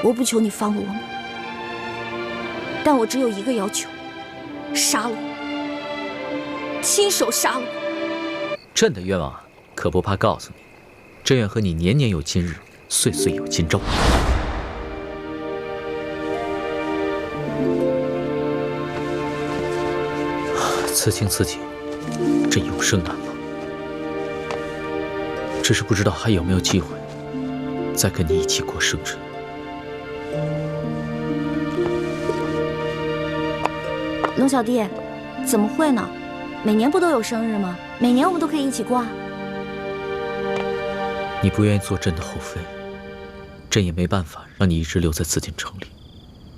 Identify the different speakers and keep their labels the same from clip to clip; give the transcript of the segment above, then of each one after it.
Speaker 1: 我不求你放了我们，但我只有一个要求：杀了我，亲手杀了我。
Speaker 2: 朕的愿望啊，可不怕告诉你，朕愿和你年年有今日，岁岁有今朝。此情此景，朕永生难忘。只是不知道还有没有机会，再跟你一起过生辰。
Speaker 1: 龙小弟，怎么会呢？每年不都有生日吗？每年我们都可以一起过啊。
Speaker 2: 你不愿意做朕的后妃，朕也没办法让你一直留在紫禁城里。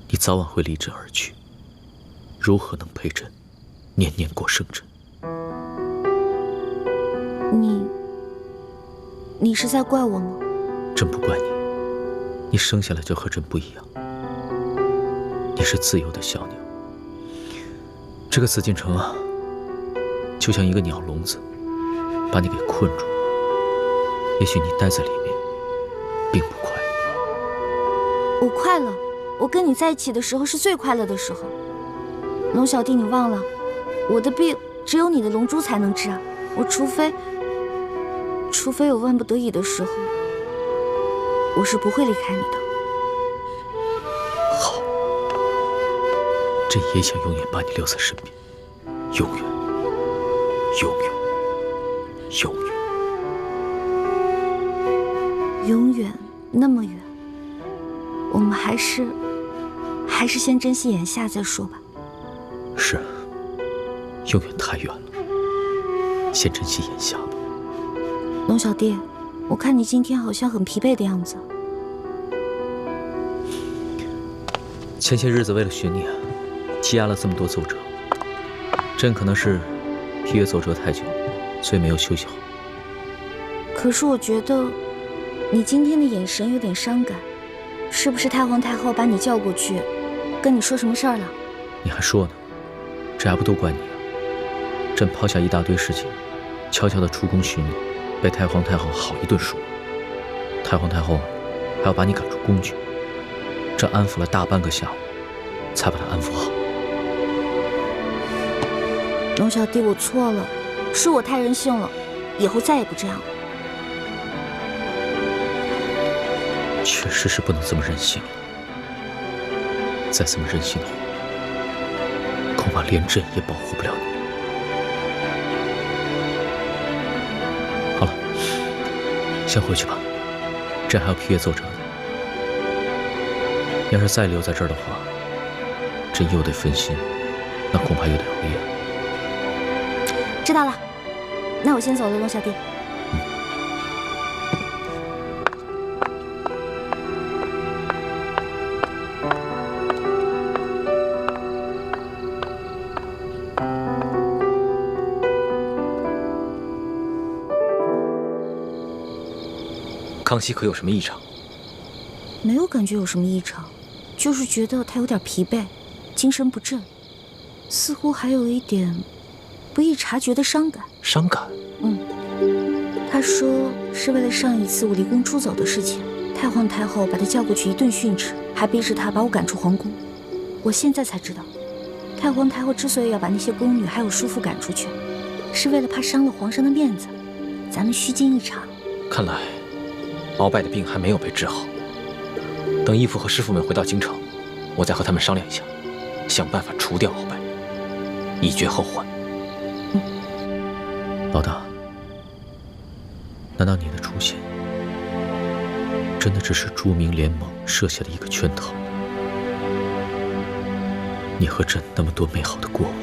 Speaker 2: 你早晚会离朕而去，如何能陪朕年年过生辰？
Speaker 1: 你是在怪我吗？
Speaker 2: 朕不怪你，你生下来就和朕不一样。你是自由的小鸟，这个紫禁城啊，就像一个鸟笼子，把你给困住。也许你待在里面，并不快乐。
Speaker 1: 我快乐，我跟你在一起的时候是最快乐的时候。龙小弟，你忘了，我的病只有你的龙珠才能治啊！我除非有万不得已的时候，我是不会离开你的。
Speaker 2: 好，朕也想永远把你留在身边，永远，永远，永远。
Speaker 1: 永远那么远，我们还是先珍惜眼下再说吧。
Speaker 2: 是，永远太远了，先珍惜眼下吧。
Speaker 1: 龙小弟，我看你今天好像很疲惫的样子。
Speaker 2: 前些日子为了寻你啊，积压了这么多奏折，朕可能是批阅奏折太久，所以没有休息好。
Speaker 1: 可是我觉得你今天的眼神有点伤感，是不是太皇太后把你叫过去，跟你说什么事儿了？
Speaker 2: 你还说呢？这还不都怪你啊！朕抛下一大堆事情，悄悄地出宫寻你，被太皇太后好一顿说。太皇太后还要把你赶出宫去，朕安抚了大半个下午，才把她安抚好。
Speaker 1: 龙小弟，我错了，是我太任性了，以后再也不这样了。
Speaker 2: 确实是不能这么任性了，再这么任性的话，恐怕连朕也保护不了你。好了，先回去吧，朕还要批阅奏折呢。要是再留在这儿的话，朕又得分心，那恐怕又得熬夜。
Speaker 1: 知道了，那我先走了，龙小弟。
Speaker 2: 康熙可有什么异常？
Speaker 1: 没有感觉有什么异常，就是觉得他有点疲惫，精神不振，似乎还有一点不易察觉的伤感。
Speaker 2: 伤感？
Speaker 1: 他说是为了上一次我离宫出走的事情，太皇太后把他叫过去一顿训斥，还逼着他把我赶出皇宫。我现在才知道，太皇太后之所以要把那些宫女还有淑妇赶出去，是为了怕伤了皇上的面子，咱们虚惊一场。
Speaker 2: 看来鳌拜的病还没有被治好。等义父和师傅们回到京城，我再和他们商量一下，想办法除掉鳌拜，以绝后患。老大，难道你的出现真的只是朱明联盟设下的一个圈套？你和朕那么多美好的过往，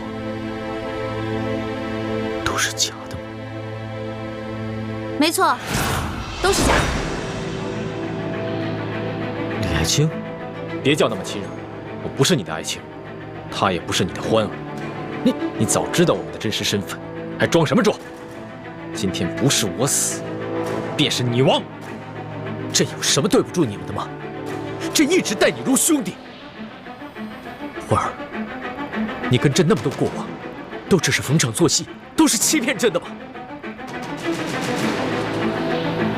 Speaker 2: 都是假的吗？
Speaker 1: 没错，都是假的。
Speaker 2: 李爱卿，别叫那么亲热，我不是你的爱卿，她也不是你的欢儿。你早知道我们的真实身份，还装什么装？今天不是我死，便是你亡。朕有什么对不住你们的吗？朕一直待你如兄弟。欢儿，你跟朕那么多过往，都只是逢场作戏，都是欺骗朕的吗？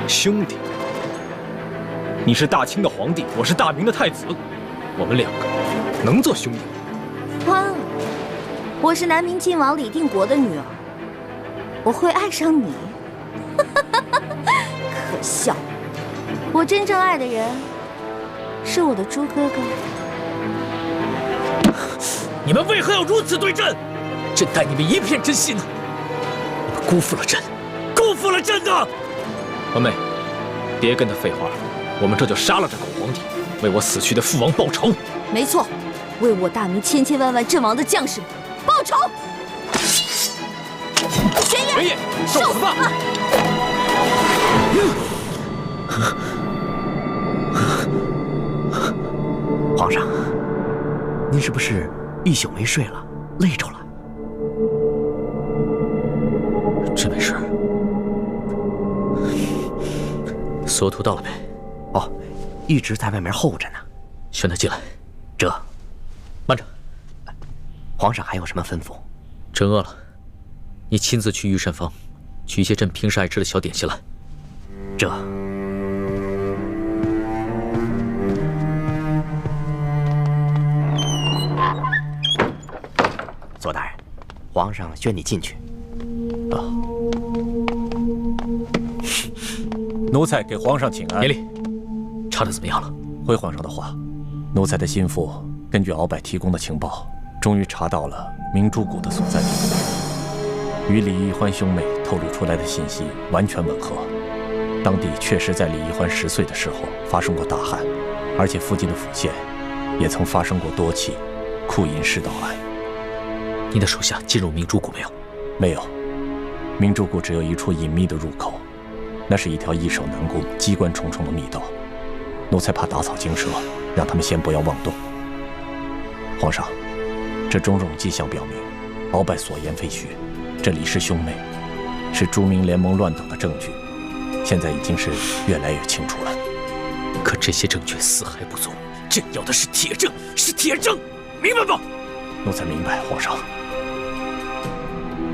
Speaker 2: 兄弟，你是大清的皇帝，我是大明的太子，我们两个能做兄弟吗？
Speaker 1: 欢了，我是南明靖王李定国的女儿，我会爱上你？可笑！我真正爱的人是我的猪哥哥。
Speaker 2: 你们为何要如此对朕？朕待你们一片真心呢，你们辜负了朕，辜负了朕啊！环妹，别跟他废话了，我们这就杀了这狗皇帝，为我死去的父王报仇。
Speaker 1: 没错，为我大明千千万万阵亡的将士们报仇。玄烨，受死吧！
Speaker 3: 皇上，您是不是一宿没睡了，累着了？
Speaker 2: 真没事。所图到了没？
Speaker 3: 哦，一直在外面候着呢。
Speaker 2: 宣他进来。
Speaker 3: 这，
Speaker 2: 慢着。
Speaker 3: 皇上还有什么吩咐？
Speaker 2: 朕饿了，你亲自去御膳房，取一些朕平时爱吃的小点心来。
Speaker 3: 这。左大人，皇上宣你进去。
Speaker 2: 啊。
Speaker 4: 奴才给皇上请安。
Speaker 2: 免礼。查得怎么样了？
Speaker 4: 回皇上的话，奴才的心腹根据鳌拜提供的情报，终于查到了明珠谷的所在地，与李易欢兄妹透露出来的信息完全吻合。当地确实在李易欢10岁的时候发生过大旱，而且附近的府县也曾发生过多起库银失盗案。
Speaker 2: 你的手下进入明珠谷没有？
Speaker 4: 没有，明珠谷只有一处隐秘的入口，那是一条易守难攻、机关重重的密道。奴才怕打草惊蛇，让他们先不要妄动。皇上，这种种迹象表明，鳌拜所言非虚，这李氏兄妹是朱明联盟乱党的证据，现在已经是越来越清楚了。
Speaker 2: 可这些证据死还不足，朕要的是铁证，是铁证，明白吗？
Speaker 4: 奴才明白，皇上。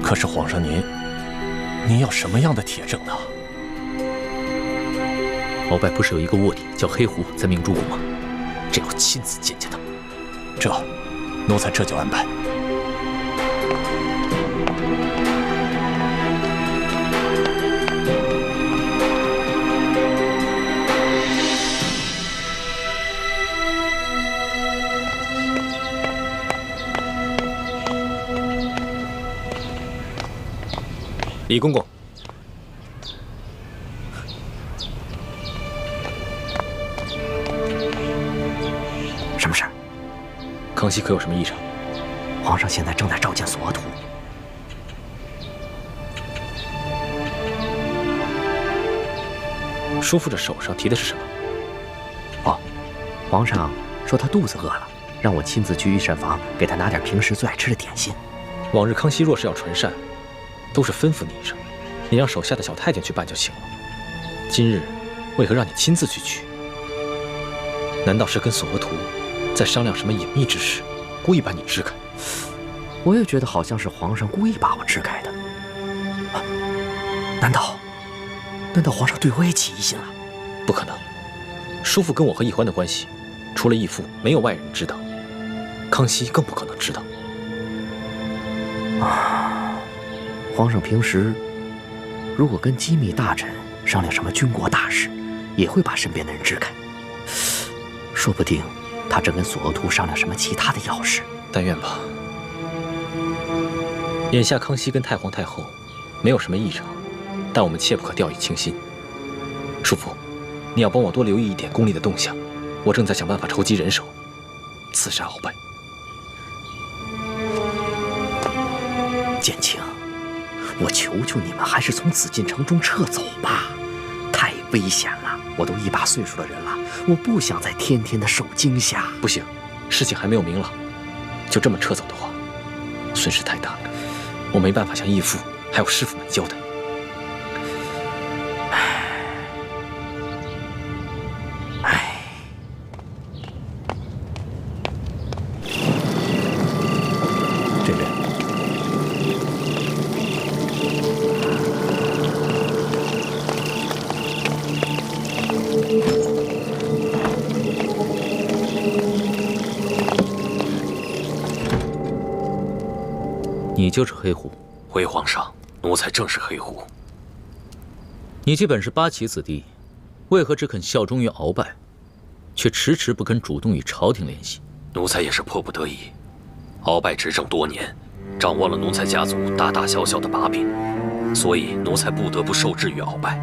Speaker 4: 可是皇上您要什么样的铁证呢？
Speaker 2: 鳌拜不是有一个卧底叫黑狐在明珠谷吗？朕要亲自见见他。
Speaker 4: 奴才这就安排。
Speaker 2: 李公公，
Speaker 3: 什么事儿？
Speaker 2: 康熙可有什么异常？
Speaker 3: 皇上现在正在召见索额图。
Speaker 2: 叔父这手上提的是什么？
Speaker 3: 哦，皇上说他肚子饿了，让我亲自去御膳房给他拿点平时最爱吃的点心。
Speaker 2: 往日康熙若是要传膳，都是吩咐你一声，你让手下的小太监去办就行了。今日为何让你亲自去取？难道是跟索额图在商量什么隐秘之事，故意把你支开？
Speaker 3: 我也觉得好像是皇上故意把我支开的。啊，难道皇上对我也起疑心了？
Speaker 2: 不可能，叔父跟我和奕欢的关系，除了义父，没有外人知道。康熙更不可能知道。
Speaker 3: 啊，皇上平时如果跟机密大臣商量什么军国大事，也会把身边的人支开。说不定他正跟索额图商量什么其他的要事。
Speaker 2: 但愿吧。眼下康熙跟太皇太后没有什么异常，但我们切不可掉以轻心。叔父，你要帮我多留意一点宫里的动向，我正在想办法筹集人手，刺杀鳌拜。
Speaker 3: 建清，我求求你们，还是从紫禁城中撤走吧，太危险了。我都一把岁数的人了，我不想再天天的受惊吓。
Speaker 2: 不行，事情还没有明朗，就这么撤走的话，损失太大了，我没办法向义父还有师傅们交代。
Speaker 4: 这边。
Speaker 3: 你就是黑狐。
Speaker 2: 回皇上，奴才正是黑狐。
Speaker 3: 你既本是八旗子弟，为何只肯效忠于鳌拜，却迟迟不肯主动与朝廷联系？
Speaker 2: 奴才也是迫不得已。鳌拜执政多年，掌握了奴才家族大大小小的把柄，所以奴才不得不受制于鳌拜。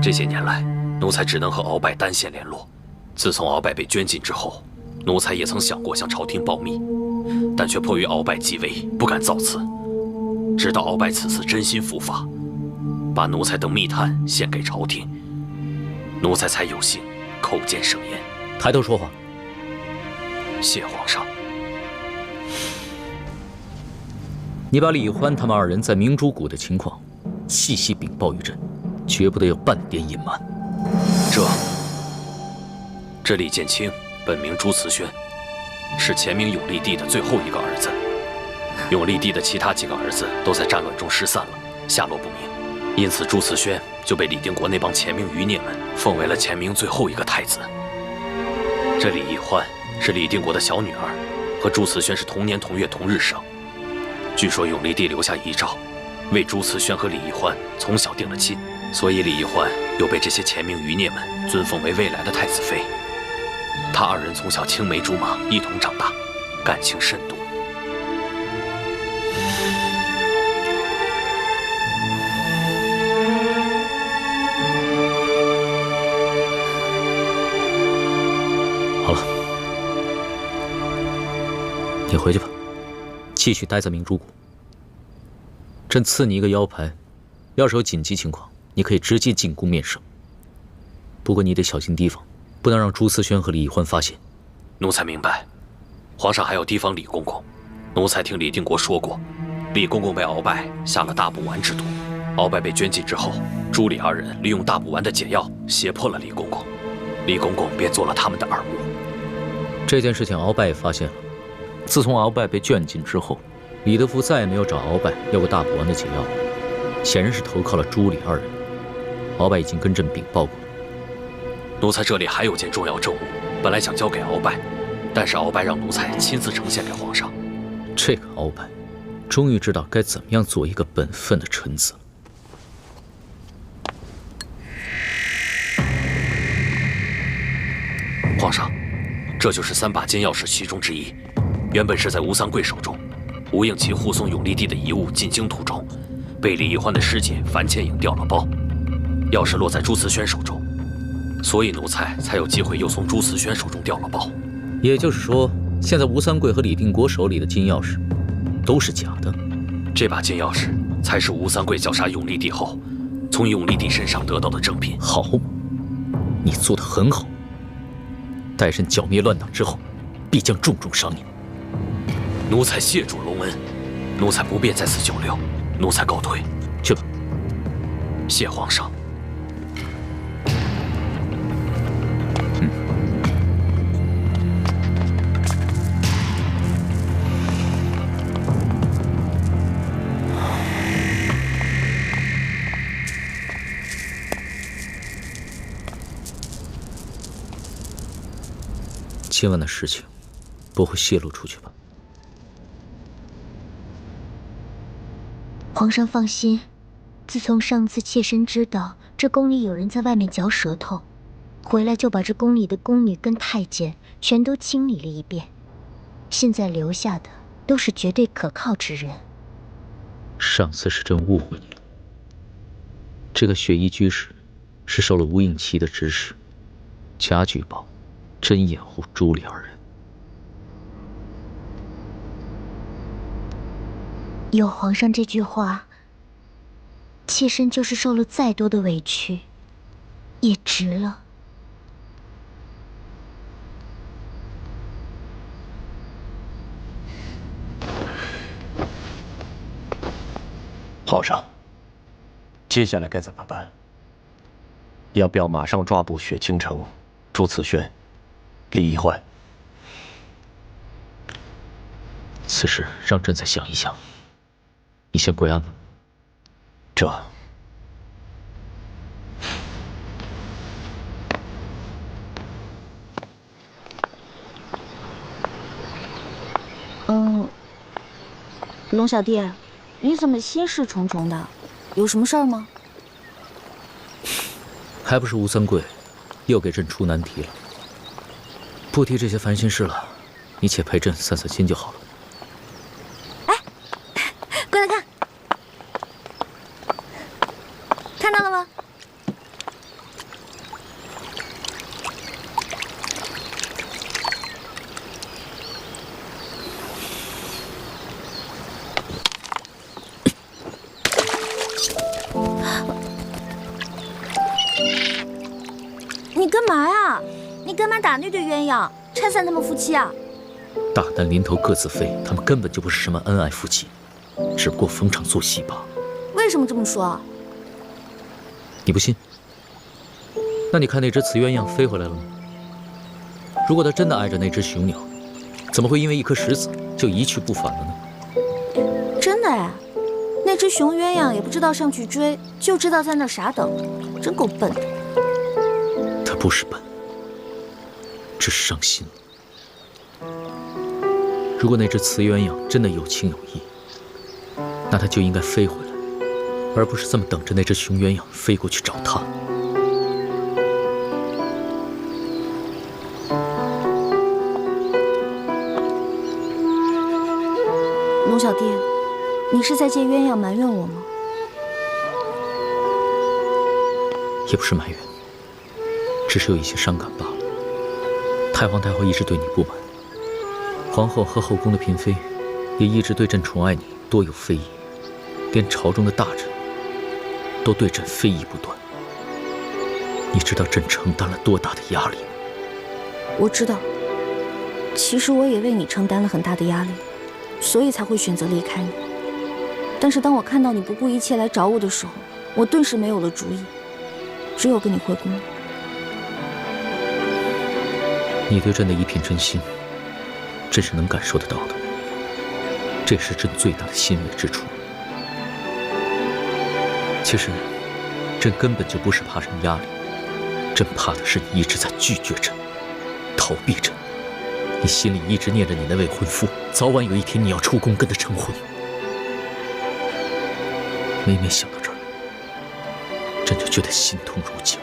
Speaker 2: 这些年来，奴才只能和鳌拜单线联络。自从鳌拜被圈禁之后，奴才也曾想过向朝廷保密，但却迫于鳌拜继位，不敢造次。直到鳌拜此次真心伏法，把奴才等密探献给朝廷，奴才才有幸口见圣言。
Speaker 3: 抬头说话。
Speaker 2: 谢皇上。
Speaker 3: 你把李易欢他们二人在明珠谷的情况细细禀报于朕，绝不得有半点隐瞒。
Speaker 2: 这李建清本名朱慈轩，是前明永历帝的最后一个儿子。永历帝的其他几个儿子都在战乱中失散了，下落不明，因此朱慈轩就被李定国那帮前明余孽们奉为了前明最后一个太子。这李易欢是李定国的小女儿，和朱慈轩是同年同月同日生。据说永历帝留下遗诏，为朱慈轩和李易欢从小定了亲，所以李易欢又被这些前明余孽们尊奉为未来的太子妃。他二人从小青梅竹马，一同长大，感情深笃。
Speaker 3: 好了，你回去吧，继续待在明珠谷。朕赐你一个腰牌，要是有紧急情况，你可以直接进宫面圣。不过你得小心提防，不能让朱思轩和李易欢发现。
Speaker 2: 奴才明白。皇上还要提防李公公。奴才听李定国说过，李公公被鳌拜下了大补丸之毒。鳌拜被圈禁之后，朱李二人利用大补丸的解药胁迫了李公公，李公公便做了他们的耳目。
Speaker 3: 这件事情鳌拜也发现了。自从鳌拜被圈禁之后，李德福再也没有找鳌拜要过大补丸的解药，显然是投靠了朱李二人。鳌拜已经跟朕禀报过了。
Speaker 2: 奴才这里还有件重要政务，本来想交给鳌拜，但是鳌拜让奴才亲自呈现给皇上。
Speaker 3: 这个鳌拜，终于知道该怎么样做一个本分的臣子了。
Speaker 2: 皇上，这就是3把金钥匙其中之一，原本是在吴三桂手中。吴应奇护送永历帝的遗物进京途中，被李易欢的师姐樊倩影调了包，钥匙落在朱慈轩手中，所以奴才才有机会又从朱慈轩手中调了包。
Speaker 3: 也就是说，现在吴三桂和李定国手里的金钥匙都是假的。
Speaker 2: 这把金钥匙才是吴三桂绞杀永历帝后，从永历帝身上得到的赠品。
Speaker 3: 好，你做得很好。待朕剿灭乱党之后，必将重重赏你。
Speaker 2: 奴才谢主隆恩，奴才不便在此久留，奴才告退。
Speaker 3: 去吧。
Speaker 2: 谢皇上。
Speaker 3: 今晚的事情不会泄露出去吧？
Speaker 1: 皇上放心，自从上次妾身知道这宫里有人在外面嚼舌头，回来就把这宫里的宫女跟太监全都清理了一遍，现在留下的都是绝对可靠之人。
Speaker 3: 上次是朕误会你了。这个雪衣居士是受了吴应奇的指使，假举报，真掩护朱李二人。
Speaker 1: 有皇上这句话，妾身就是受了再多的委屈，也值了。
Speaker 4: 皇上，接下来该怎么办？要不要马上抓捕雪清城、朱慈轩、李易欢？
Speaker 3: 此事让朕再想一想。你先归安吧。
Speaker 4: 这。
Speaker 1: 龙小弟，你怎么心事重重的？有什么事儿吗？
Speaker 3: 还不是吴三桂又给朕出难题了。不提这些烦心事了，你且陪朕散散心就好了。
Speaker 1: 哎，过来看，看到了吗？你干嘛呀？你干嘛打那对鸳鸯，拆散他们夫妻啊？
Speaker 3: 大难临头各自飞，他们根本就不是什么恩爱夫妻，只不过逢场作戏罢了。
Speaker 1: 为什么这么说？
Speaker 3: 你不信？那你看那只雌鸳鸯飞回来了吗？如果它真的爱着那只雄鸟，怎么会因为一颗石子就一去不返了呢？
Speaker 1: 真的哎，那只雄鸳鸯也不知道上去追，就知道在那儿傻等，真够笨的。
Speaker 3: 它不是笨，只是伤心了。如果那只雌鸳鸯真的有情有义，那它就应该飞回来，而不是这么等着那只雄鸳鸯飞过去找它。
Speaker 1: 龙小弟，你是在借鸳鸯埋怨我吗？
Speaker 3: 也不是埋怨，只是有一些伤感罢了。太皇太后一直对你不满，皇后和后宫的嫔妃也一直对朕宠爱你，多有非议，连朝中的大臣都对朕非议不断。你知道朕承担了多大的压力吗？
Speaker 1: 我知道，其实我也为你承担了很大的压力，所以才会选择离开你。但是当我看到你不顾一切来找我的时候，我顿时没有了主意，只有跟你回宫。
Speaker 3: 你对朕的一片真心，朕是能感受得到的，这是朕最大的欣慰之处。其实，朕根本就不是怕什么压力，朕怕的是你一直在拒绝朕，逃避朕。你心里一直念着你那未婚夫，早晚有一天你要出宫跟他成婚。每每想到这儿，朕就觉得心痛如绞。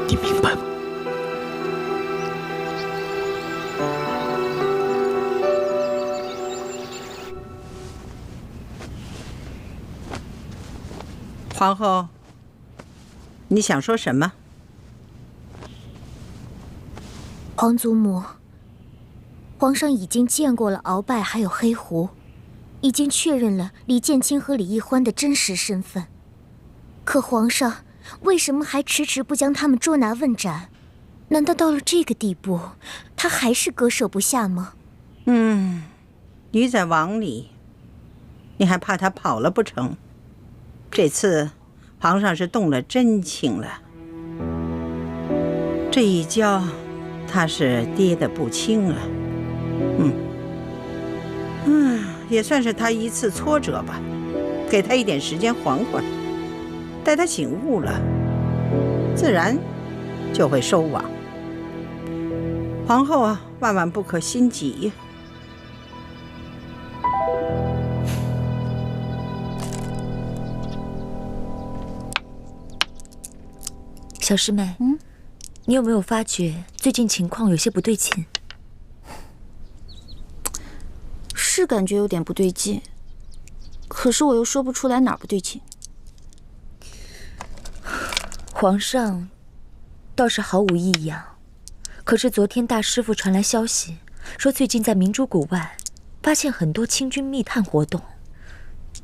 Speaker 3: 你明白吗？
Speaker 5: 皇后，你想说什么？
Speaker 1: 皇祖母，皇上已经见过了鳌拜还有黑狐，已经确认了李建清和李易欢的真实身份。可皇上为什么还迟迟不将他们捉拿问斩？难道到了这个地步，他还是割舍不下吗？
Speaker 5: 鱼在网里，你还怕他跑了不成？这次皇上是动了真情了，这一跤他是跌得不轻啊。也算是他一次挫折吧，给他一点时间缓缓，待他醒悟了，自然就会收网。皇后啊，万万不可心急。
Speaker 6: 小师妹，你有没有发觉最近情况有些不对劲？
Speaker 1: 是感觉有点不对劲，可是我又说不出来哪儿不对劲。
Speaker 6: 皇上倒是毫无异样，可是昨天大师傅传来消息，说最近在明珠谷外发现很多清军密探活动，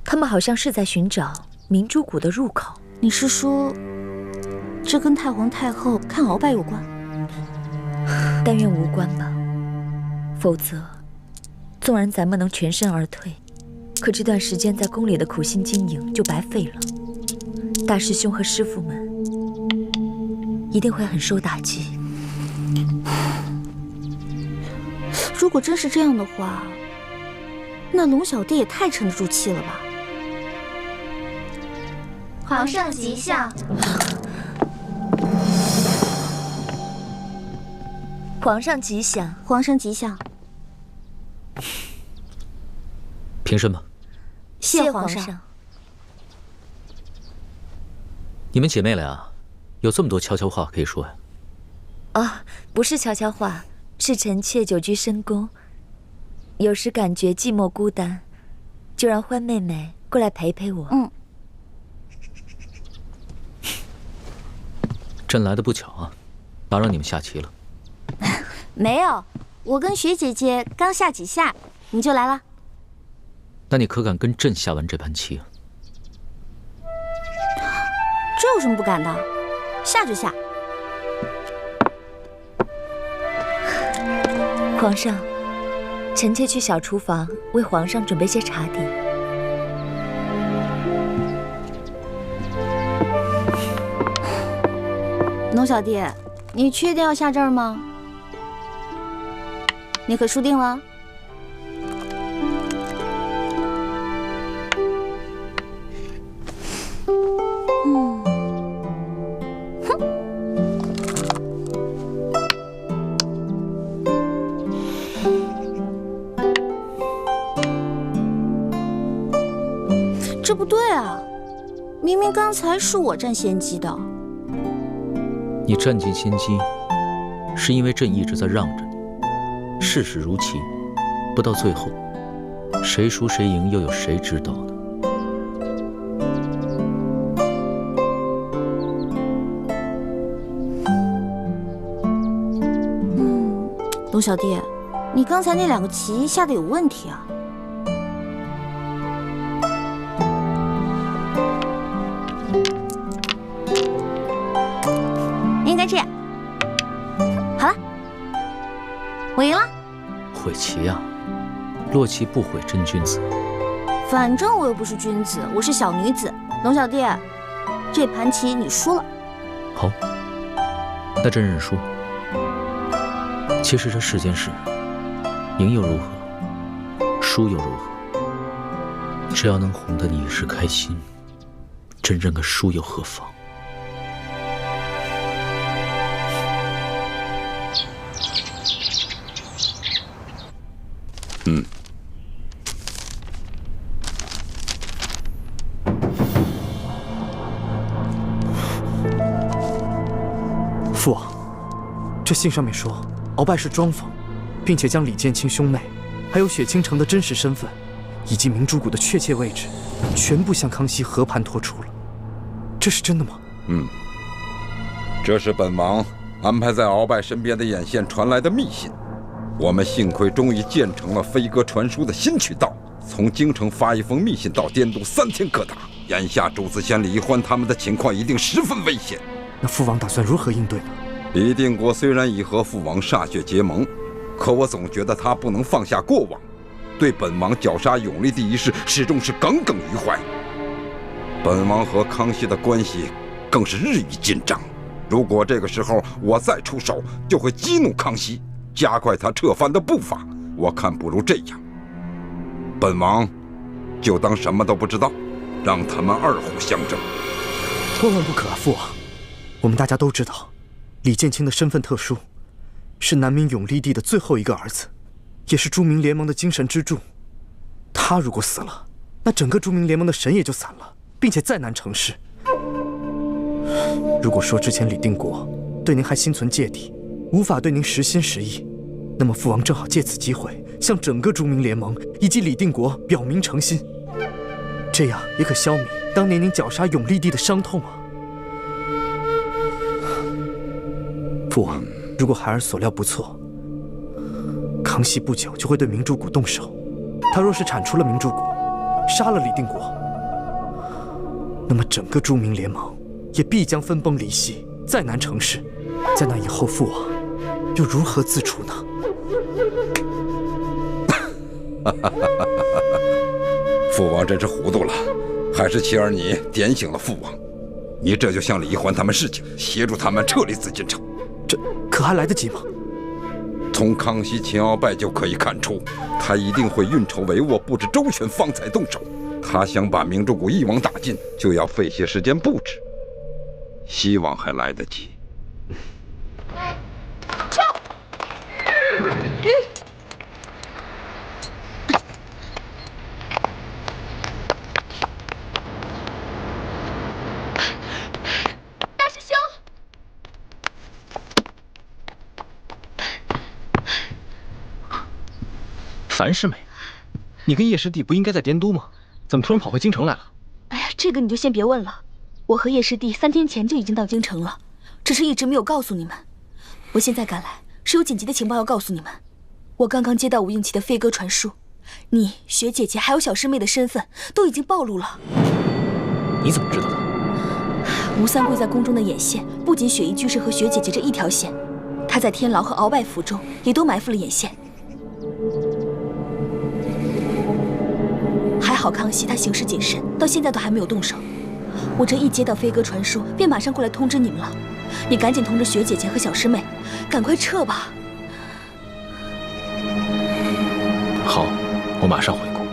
Speaker 6: 他们好像是在寻找明珠谷的入口。
Speaker 1: 你是说，这跟太皇太后看鳌拜有关？
Speaker 6: 但愿无关吧，否则纵然咱们能全身而退，可这段时间在宫里的苦心经营就白费了。大师兄和师傅们一定会很受打击。
Speaker 1: 如果真是这样的话，那龙小弟也太沉得住气了吧？
Speaker 7: 皇上吉祥！
Speaker 6: 皇上吉祥！
Speaker 1: 皇上吉祥！
Speaker 2: 平身吧。
Speaker 1: 谢皇上。
Speaker 2: 你们姐妹俩有这么多悄悄话可以说呀？
Speaker 6: 不是悄悄话，是臣妾久居深宫，有时感觉寂寞孤单，就让欢妹妹过来陪陪我。
Speaker 2: 朕来的不巧啊，打扰你们下棋了。
Speaker 1: 没有，我跟雪姐姐刚下几下，你就来了。
Speaker 2: 那你可敢跟朕下完这盘棋啊？
Speaker 1: 这有什么不敢的？下就下。
Speaker 6: 皇上，臣妾去小厨房为皇上准备些茶点。
Speaker 1: 龙小弟，你确定要下这儿吗？你可输定了。这不对啊！明明刚才是我占先机的。
Speaker 2: 你占尽先机，是因为朕一直在让着你。世事如棋，不到最后，谁输谁赢又有谁知道呢？
Speaker 1: 龙小弟，你刚才那2个棋下的有问题啊！应该这样。好了，我赢了。
Speaker 2: 毁棋啊！落棋不毁真君子。
Speaker 1: 反正我又不是君子，我是小女子。龙小弟，这盘棋你输了。
Speaker 2: 好，那朕认输。其实这世间事，赢又如何，输又如何？只要能哄得你一时开心，朕认个输又何妨？
Speaker 8: 父王，这信上面说鳌拜是庄房，并且将李建清兄妹，还有雪倾城的真实身份，以及明珠谷的确切位置，全部向康熙和盘托出了。这是真的吗？
Speaker 9: 这是本王安排在鳌拜身边的眼线传来的密信。我们幸亏终于建成了飞鸽传书的新渠道，从京城发一封密信到滇都3天可达。眼下主子仙李一欢他们的情况一定十分危险。
Speaker 8: 那父王打算如何应对呢？
Speaker 9: 李定国虽然已和父王歃血结盟，可我总觉得他不能放下过往，对本王绞杀永历帝一事始终是耿耿于怀。本王和康熙的关系更是日益紧张，如果这个时候我再出手，就会激怒康熙，加快他撤藩的步伐。我看不如这样，本王就当什么都不知道，让他们二虎相争。
Speaker 8: 万万不可啊，父王！我们大家都知道，李建清的身份特殊，是南明永历帝的最后一个儿子，也是诸明联盟的精神支柱。他如果死了，那整个诸明联盟的神也就散了，并且再难成事。如果说之前李定国对您还心存芥蒂，无法对您实心实意，那么父王正好借此机会向整个诸明联盟以及李定国表明诚心，这样也可消弭当年您绞杀永历帝的伤痛啊。父王，如果孩儿所料不错，康熙不久就会对明珠谷动手。他若是铲除了明珠谷，杀了李定国，那么整个诸明联盟也必将分崩离析，再难成事。在那以后，父王又如何自处呢？
Speaker 9: 父王真是糊涂了，还是妻儿你点醒了父王。你这就向李一欢他们示警，协助他们撤离紫禁城。
Speaker 8: 这可还来得及吗？
Speaker 9: 从康熙秦鳌拜就可以看出，他一定会运筹帷幄，布置周全，方才动手。他想把明珠谷一网打尽，就要费些时间布置，希望还来得及。
Speaker 2: 樊世美，你跟叶师弟不应该在滇都吗？怎么突然跑回京城来了？
Speaker 10: 哎呀，这个你就先别问了。我和叶师弟3天前就已经到京城了，只是一直没有告诉你们。我现在赶来是有紧急的情报要告诉你们。我刚刚接到吴应奇的飞鸽传书，你、雪姐姐还有小师妹的身份都已经暴露了。
Speaker 2: 你怎么知道的？
Speaker 10: 吴三桂在宫中的眼线不仅雪衣居士和雪姐姐这一条线，他在天牢和鳌拜府中也都埋伏了眼线。还好康熙他行事谨慎，到现在都还没有动手。我这一接到飞鸽传书，便马上过来通知你们了。你赶紧通知雪姐姐和小师妹，赶快撤吧。
Speaker 2: 好，我马上回宫。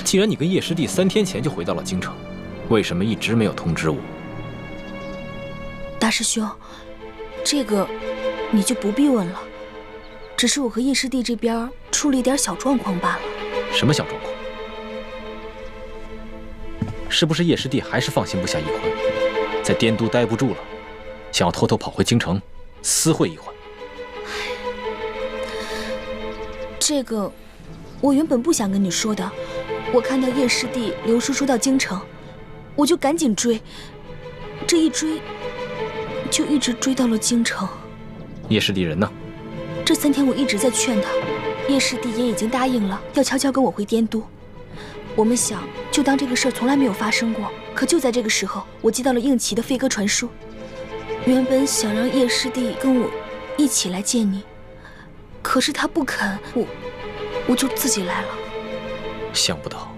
Speaker 2: 既然你跟叶师弟3天前就回到了京城，为什么一直没有通知我？
Speaker 10: 大师兄，这个你就不必问了。只是我和叶师弟这边出了一点小状况罢了。
Speaker 2: 什么小状况？是不是叶师弟还是放心不下易欢，在滇都待不住了，想要偷偷跑回京城私会易欢？
Speaker 10: 这个我原本不想跟你说的，我看到叶师弟刘叔说到京城，我就赶紧追，这一追就一直追到了京城。
Speaker 2: 叶师弟人呢？
Speaker 10: 这3天我一直在劝他，叶师弟也已经答应了要悄悄跟我回滇都。我们想就当这个事儿从来没有发生过，可就在这个时候，我接到了应奇的飞鸽传书。原本想让叶师弟跟我一起来见你，可是他不肯，我就自己来了。
Speaker 2: 想不到，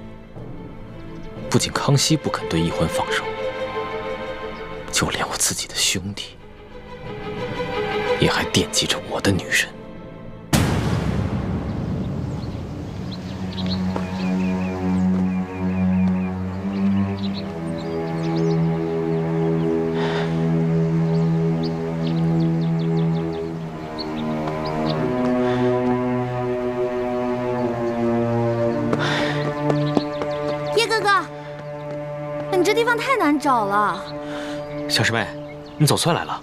Speaker 2: 不仅康熙不肯对易欢放手，就连我自己的兄弟也还惦记着我的女人。
Speaker 1: 太难找了。
Speaker 3: 小师妹，你总算来了。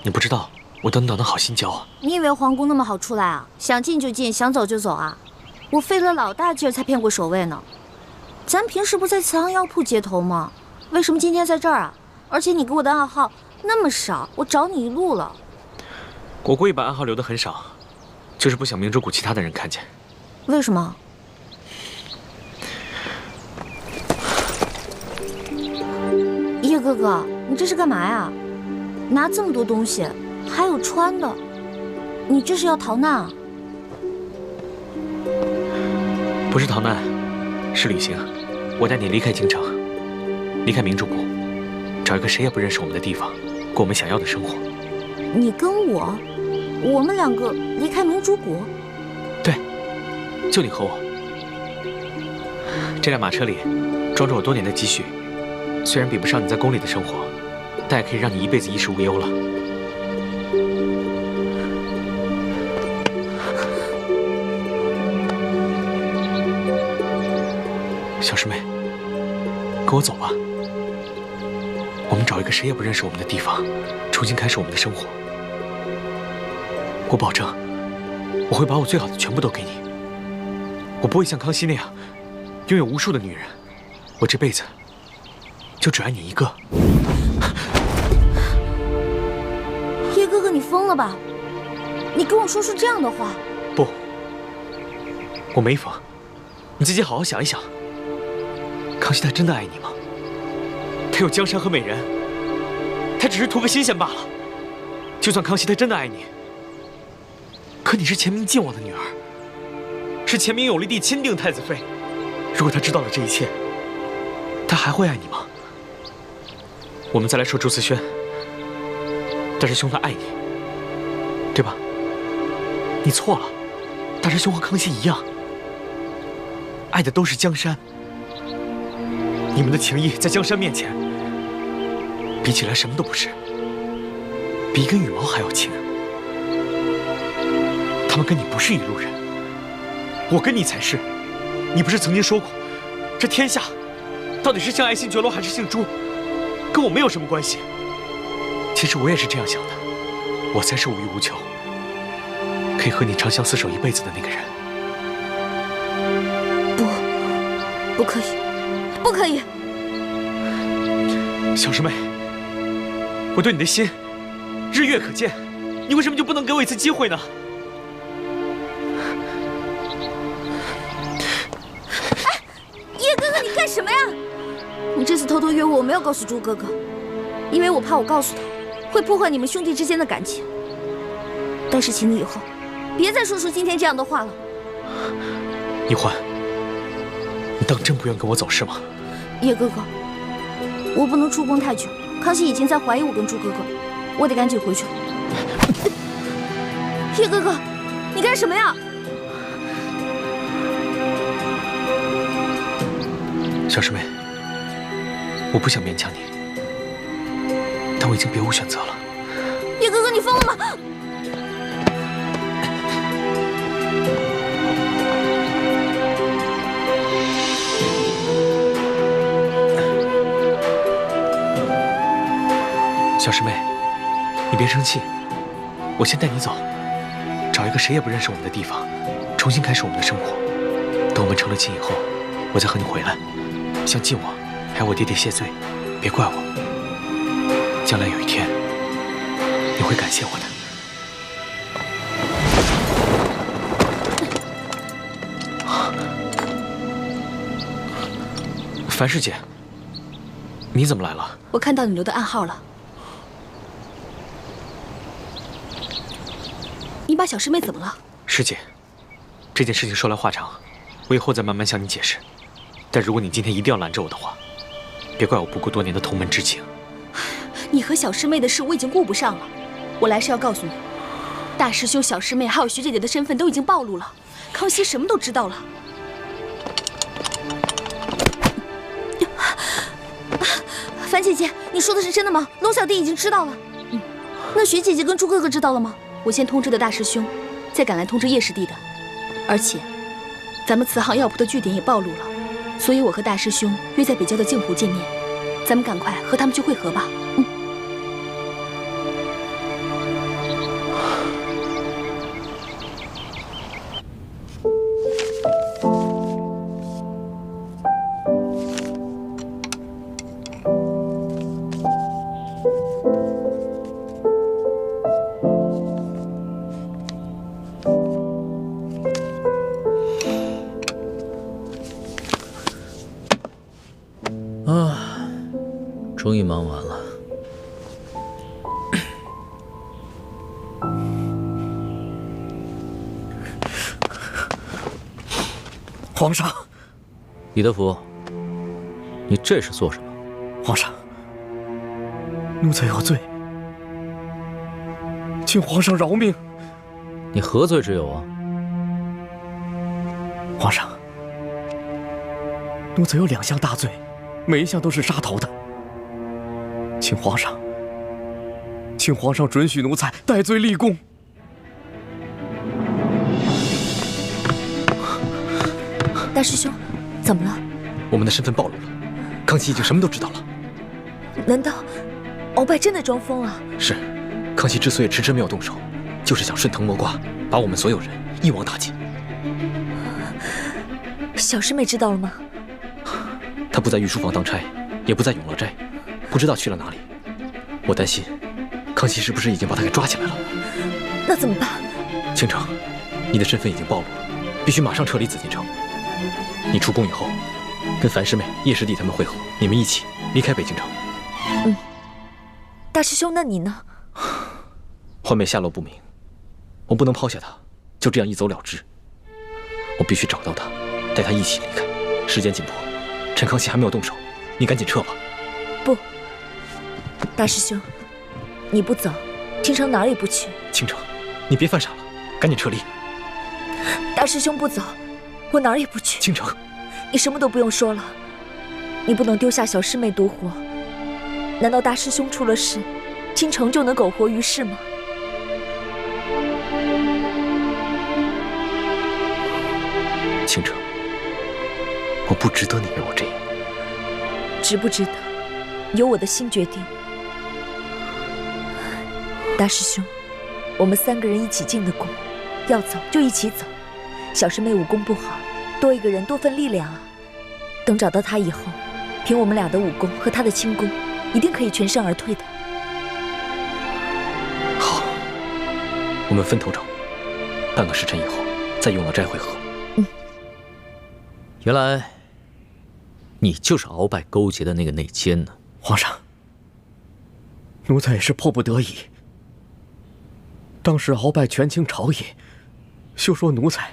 Speaker 3: 你不知道我等你等得好心焦啊。
Speaker 1: 你以为皇宫那么好出来啊？想进就进，想走就走啊？我费了老大劲儿才骗过守卫呢。咱平时不在慈航药铺接头吗？为什么今天在这儿啊？而且你给我的暗号那么少，我找你一路了。
Speaker 3: 我故意把暗号留得很少，就是不想明珠谷其他的人看见。
Speaker 1: 为什么？叶哥哥，你这是干嘛呀？拿这么多东西，还有穿的，你这是要逃难啊？
Speaker 3: 不是逃难，是旅行。我带你离开京城，离开明珠谷，找一个谁也不认识我们的地方，过我们想要的生活。
Speaker 1: 你跟我们2个离开明珠谷？
Speaker 3: 对，就你和我。这辆马车里装着我多年的积蓄。虽然比不上你在宫里的生活，但也可以让你一辈子衣食无忧了。小师妹，跟我走吧。我们找一个谁也不认识我们的地方，重新开始我们的生活。我保证，我会把我最好的全部都给你。我不会像康熙那样，拥有无数的女人。我这辈子就只爱你一个。
Speaker 1: 叶哥哥，你疯了吧？你跟我说出这样的话？
Speaker 3: 不，我没疯。你自己好好想一想，康熙他真的爱你吗？他有江山和美人，他只是图个新鲜罢了。就算康熙他真的爱你，可你是前明靖王的女儿，是前明永历帝钦定太子妃。如果他知道了这一切，他还会爱你吗？我们再来说朱思轩，大师兄他爱你，对吧？你错了，大师兄和康熙一样，爱的都是江山。你们的情谊在江山面前，比起来什么都不是，比一根羽毛还要轻。他们跟你不是一路人，我跟你才是。你不是曾经说过，这天下到底是姓爱新觉罗还是姓朱，跟我没有什么关系。其实我也是这样想的，我才是无欲无求。
Speaker 8: 可以和你长相厮守一辈子的那个人。
Speaker 1: 不可以，不可以！
Speaker 8: 小师妹，我对你的心日月可见，你为什么就不能给我一次机会呢？
Speaker 1: 哎，叶哥哥，你干什么呀？你这次偷偷约我没有告诉朱哥哥，因为我怕我告诉他会破坏你们兄弟之间的感情。但是请你以后别再说出今天这样的话了。
Speaker 8: 一欢，你当真不愿跟我走是吗？
Speaker 1: 叶哥哥，我不能出宫太久，康熙已经在怀疑我跟朱哥哥，我得赶紧回去了。叶哥哥，你干什么呀？
Speaker 8: 小师妹，我不想勉强你，但我已经别无选择了。
Speaker 1: 叶哥哥，你疯了吗？
Speaker 8: 小师妹，你别生气，我先带你走，找一个谁也不认识我们的地方，重新开始我们的生活。等我们成了亲以后，我再和你回来，向晋王还有我爹爹谢罪，别怪我。将来有一天，你会感谢我的。樊师姐，你怎么来了？
Speaker 10: 我看到你留的暗号了。你把小师妹怎么了？
Speaker 8: 师姐，这件事情说来话长，我以后再慢慢向你解释。但如果你今天一定要拦着我的话，别怪我不顾多年的同门之情。
Speaker 10: 你和小师妹的事我已经顾不上了，我来是要告诉你，大师兄、小师妹还有徐姐姐的身份都已经暴露了，康熙什么都知道了。樊姐姐，你说的是真的吗？龙小弟已经知道了。那徐姐姐跟朱哥哥知道了吗？我先通知的大师兄，再赶来通知叶师弟的。而且，咱们慈航药铺的据点也暴露了，所以我和大师兄约在北郊的镜湖见面，咱们赶快和他们去会合吧。
Speaker 3: 终于忙完了。
Speaker 8: 皇上，
Speaker 3: 李德福，你这是做什么？
Speaker 8: 皇上，奴才有罪，请皇上饶命。
Speaker 3: 你何罪之有啊？
Speaker 8: 皇上，奴才有2项大罪，每一项都是杀头的。请皇上准许奴才戴罪立功。
Speaker 6: 大师兄，怎么了？
Speaker 2: 我们的身份暴露了，康熙已经什么都知道了。
Speaker 6: 难道鳌拜真的装疯了？
Speaker 2: 是，康熙之所以迟迟没有动手，就是想顺藤摸瓜，把我们所有人一网打尽。
Speaker 6: 小师妹知道了吗？
Speaker 2: 她不在御书房当差，也不在永乐斋，不知道去了哪里。我担心，康熙是不是已经把她给抓起来了？
Speaker 6: 那怎么办？
Speaker 2: 倾城，你的身份已经暴露了，必须马上撤离紫禁城。你出宫以后，跟樊师妹、叶师弟他们会合，你们一起离开北京城。
Speaker 6: 大师兄，那你呢？
Speaker 2: 欢妹下落不明，我不能抛下她，就这样一走了之。我必须找到她，带她一起离开。时间紧迫，趁康熙还没有动手，你赶紧撤吧。
Speaker 6: 不，大师兄，你不走，倾城哪儿也不去。
Speaker 2: 倾城，你别犯傻了，赶紧撤离。
Speaker 6: 大师兄不走，我哪儿也不去。
Speaker 2: 倾城，
Speaker 6: 你什么都不用说了，你不能丢下小师妹独活。难道大师兄出了事，倾城就能苟活于世吗？
Speaker 2: 倾城，我不值得你为我这样。
Speaker 6: 值不值得，由我的心决定。大师兄，我们3个人一起进的宫，要走就一起走。小师妹武功不好，多一个人多份力量啊。等找到她以后，凭我们俩的武功和她的轻功，一定可以全身而退的。
Speaker 2: 好，我们分头找，半个时辰以后再永乐斋会合。
Speaker 3: 原来你就是鳌拜勾结的那个内奸呢。
Speaker 8: 皇上，奴才也是迫不得已。当时鳌拜权倾朝野，休说奴才，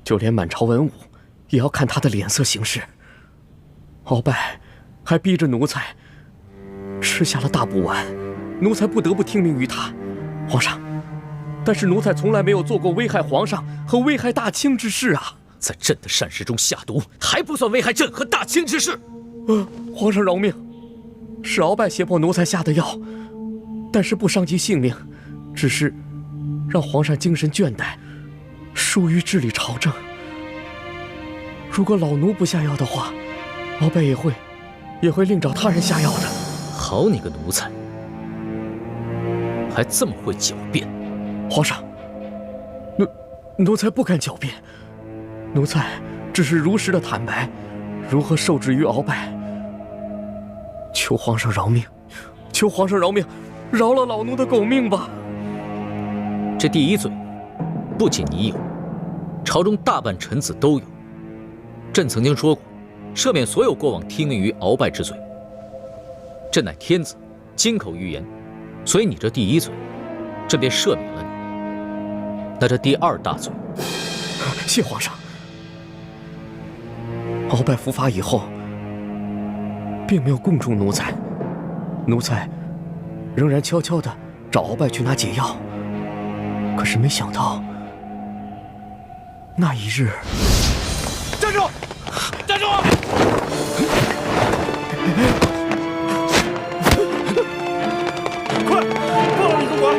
Speaker 8: 就连满朝文武也要看他的脸色行事。鳌拜还逼着奴才吃下了大补丸，奴才不得不听命于他。皇上，但是奴才从来没有做过危害皇上和危害大清之事啊！
Speaker 3: 在朕的膳食中下毒，还不算危害朕和大清之事？
Speaker 8: 皇上饶命，是鳌拜胁迫奴才下的药，但是不伤及性命，只是让皇上精神倦怠，疏于治理朝政。如果老奴不下药的话，鳌拜也会另找他人下药的。
Speaker 3: 好你个奴才，还这么会狡辩！
Speaker 8: 皇上，奴才不敢狡辩，奴才只是如实的坦白，如何受制于鳌拜。求皇上饶命，求皇上饶命，饶了老奴的狗命吧！
Speaker 3: 这第一罪，不仅你有，朝中大半臣子都有。朕曾经说过，赦免所有过往听命于鳌拜之罪。朕乃天子，金口玉言，所以你这第一罪，朕便赦免了你。那这第二大罪，
Speaker 8: 谢皇上。鳌拜伏法以后，并没有供出奴才，奴才仍然悄悄地找鳌拜去拿解药。可是没想到，那一日，
Speaker 2: 站住！站住！
Speaker 8: 快放了李公馆！